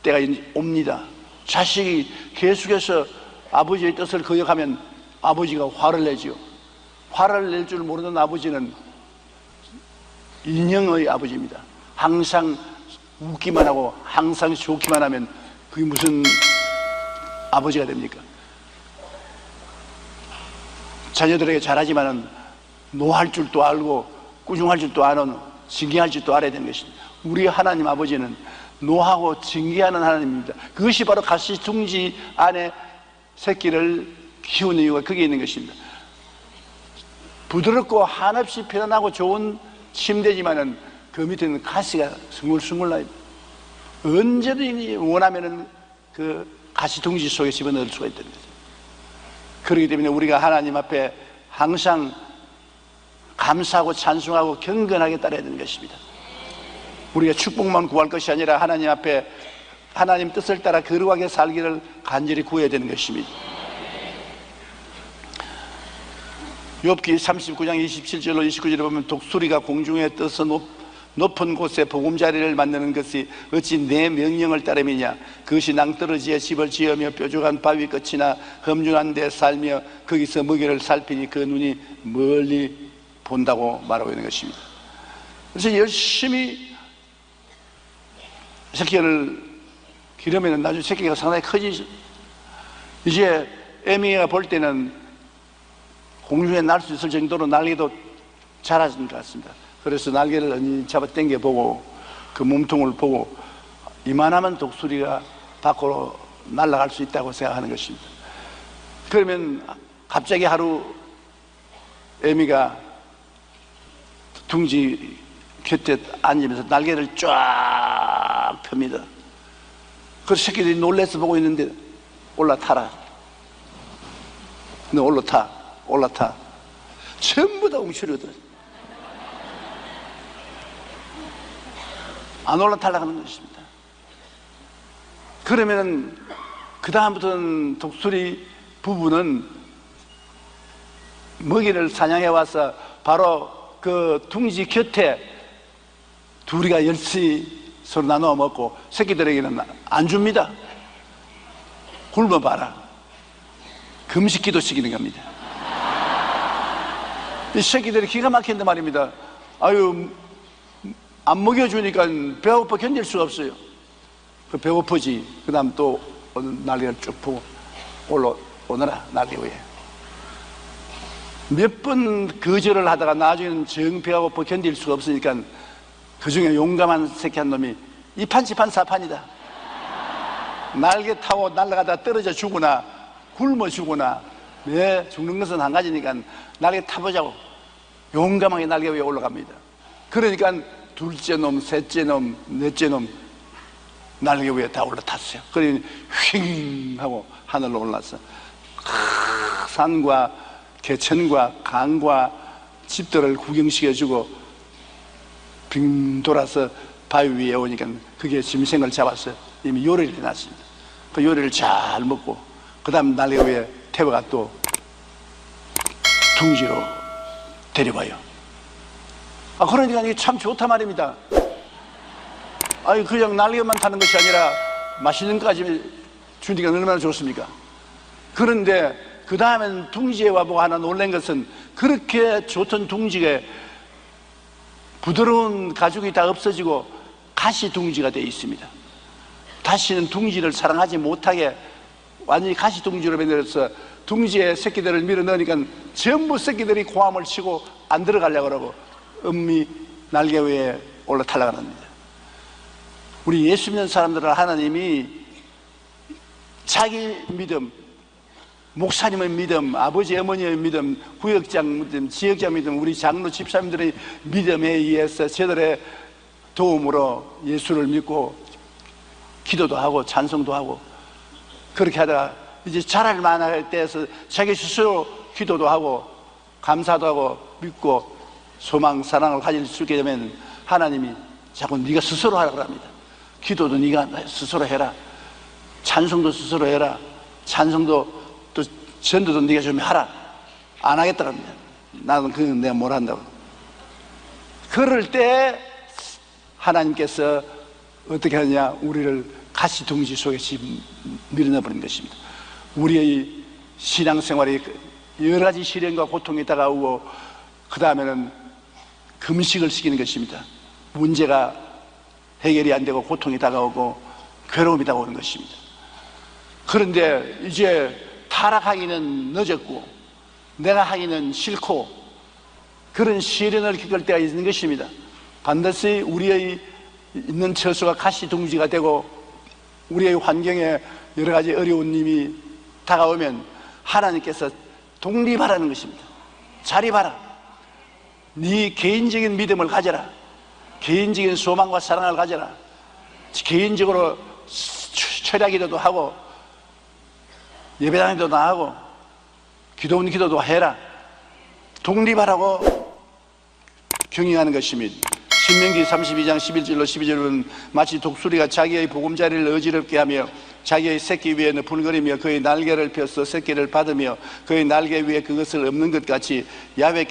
때가 옵니다. 자식이 계속해서 아버지의 뜻을 거역하면 아버지가 화를 내지요. 화를 낼 줄 모르는 아버지는 인형의 아버지입니다. 항상 웃기만 하고 항상 좋기만 하면 그게 무슨 아버지가 됩니까? 자녀들에게 잘하지만은 노할 줄도 알고 꾸중할 줄도 아는 징계할 줄도 알아야 되는 것입니다. 우리 하나님 아버지는 노하고 징계하는 하나님입니다. 그것이 바로 가시둥지 안에 새끼를 키우는 이유가 거기에 있는 것입니다. 부드럽고 한없이 편안하고 좋은 침대지만은 그 밑에는 가시가 숭글숭글 나요. 언제든지 원하면은 그 가시둥지 속에 집어넣을 수가 있다는 거죠. 그렇기 때문에 우리가 하나님 앞에 항상 감사하고 찬송하고 경건하게 따라야 되는 것입니다. 우리가 축복만 구할 것이 아니라 하나님 앞에 하나님 뜻을 따라 거룩하게 살기를 간절히 구해야 되는 것입니다. 욥기 39장 27절로 29절에 보면 독수리가 공중에 떠서 높은 곳에 보금자리를 만드는 것이 어찌 내 명령을 따름이냐. 그것이 낭떠러지에 집을 지으며 뾰족한 바위 끝이나 험준한 데 살며 거기서 먹이를 살피니 그 눈이 멀리 본다고 말하고 있는 것입니다. 그래서 열심히 새끼를 기르면 나중에 새끼가 상당히 커지죠. 이제 애미가 볼 때는 공중에 날 수 있을 정도로 날개도 자라진 것 같습니다. 그래서 날개를 잡아 당겨 보고 그 몸통을 보고 이만하면 독수리가 밖으로 날아갈 수 있다고 생각하는 것입니다. 그러면 갑자기 하루 애미가 둥지 곁에 앉으면서 날개를 쫙 펴니다. 그 새끼들이 놀라서 보고 있는데 올라타라. 너 올라타. 전부 다 움츠려들어. 안 올라타려고 하는 것입니다. 그러면은 그 다음부터는 독수리 부부는 먹이를 사냥해 와서 바로 그 둥지 곁에 둘이가 열심히 서로 나누어 먹고 새끼들에게는 안 줍니다. 굶어봐라. 금식기도 시키는 겁니다. 이 새끼들이 기가 막힌데 말입니다. 아유, 안 먹여주니까 배고파 견딜 수가 없어요. 그 배고프지. 그 다음 또 날개를 쭉 펴고 올라오느라 날개 위에. 몇 번 거절을 하다가 나중에는 정 배가 고파 견딜 수가 없으니까 그 중에 용감한 새끼 한 놈이 이판지판 사판이다. 날개 타고 날아가다 떨어져 죽거나 굶어 죽거나 매 죽는 것은 한 가지니까 날개 타보자고 용감하게 날개 위에 올라갑니다. 그러니까 둘째 놈, 셋째 놈, 넷째 놈 날개 위에 다 올라탔어요. 그러니 휙 하고 하늘로 올라서 산과 개천과 강과 집들을 구경시켜주고 빙 돌아서 바위 위에 오니까 그게 짐승을 잡았어요. 이미 요리를 해놨습니다. 그 요리를 잘 먹고 그 다음 날개 위에 태워가 또 둥지로 데려와요. 그러니까 이게 참 좋단 말입니다. 아니 그냥 날개만 타는 것이 아니라 맛있는 것까지 주니까 얼마나 좋습니까? 그런데 그 다음엔 둥지에 와보고 하나 놀란 것은 그렇게 좋던 둥지에 부드러운 가죽이 다 없어지고 가시 둥지가 되어 있습니다. 다시는 둥지를 사랑하지 못하게 완전히 가시 둥지로 변해서 둥지에 새끼들을 밀어 넣으니까 전부 새끼들이 고함을 치고 안 들어가려고 그러고 음미 날개 위에 올라타려고 합니다. 우리 예수 믿는 사람들은 하나님이 자기 믿음, 목사님의 믿음, 아버지 어머니의 믿음, 구역장 믿음, 지역장 믿음, 우리 장로 집사님들의 믿음에 의해서 저들의 도움으로 예수를 믿고 기도도 하고 찬송도 하고 그렇게 하다가 이제 자랄 만할 때에서 자기 스스로 기도도 하고 감사도 하고 믿고 소망, 사랑을 가질 수 있게 되면 하나님이 자꾸 네가 스스로 하라고 합니다. 기도도 네가 스스로 해라. 찬송도 스스로 해라. 찬송도 또 전도도 네가 좀 하라. 안 하겠다고 합니다. 나는 그건 내가 뭘 한다고. 그럴 때 하나님께서 어떻게 하느냐, 우리를 가시 둥지 속에 밀어넣어버린 것입니다. 우리의 신앙생활이 여러 가지 시련과 고통이 다가오고 그 다음에는 금식을 시키는 것입니다. 문제가 해결이 안 되고 고통이 다가오고 괴로움이 다가오는 것입니다. 그런데 이제 타락하기는 늦었고 내가 하기는 싫고 그런 시련을 겪을 때가 있는 것입니다. 반드시 우리의 있는 처소가 가시 둥지가 되고 우리의 환경에 여러 가지 어려운 일이 다가오면 하나님께서 독립하라는 것입니다. 자립하라. 네 개인적인 믿음을 가져라. 개인적인 소망과 사랑을 가져라. 개인적으로 철야기도도 하고 예배당에도 나가고 기도도 해라. 독립하라고 경영하는 것입니다. 신명기 32장 11절로 12절은 마치 독수리가 자기의 보금자리를 어지럽게 하며 자기의 새끼 위에 너풀거리며 그의 날개를 펴서 새끼를 받으며 그의 날개 위에 그것을 엎는 것 같이 야훼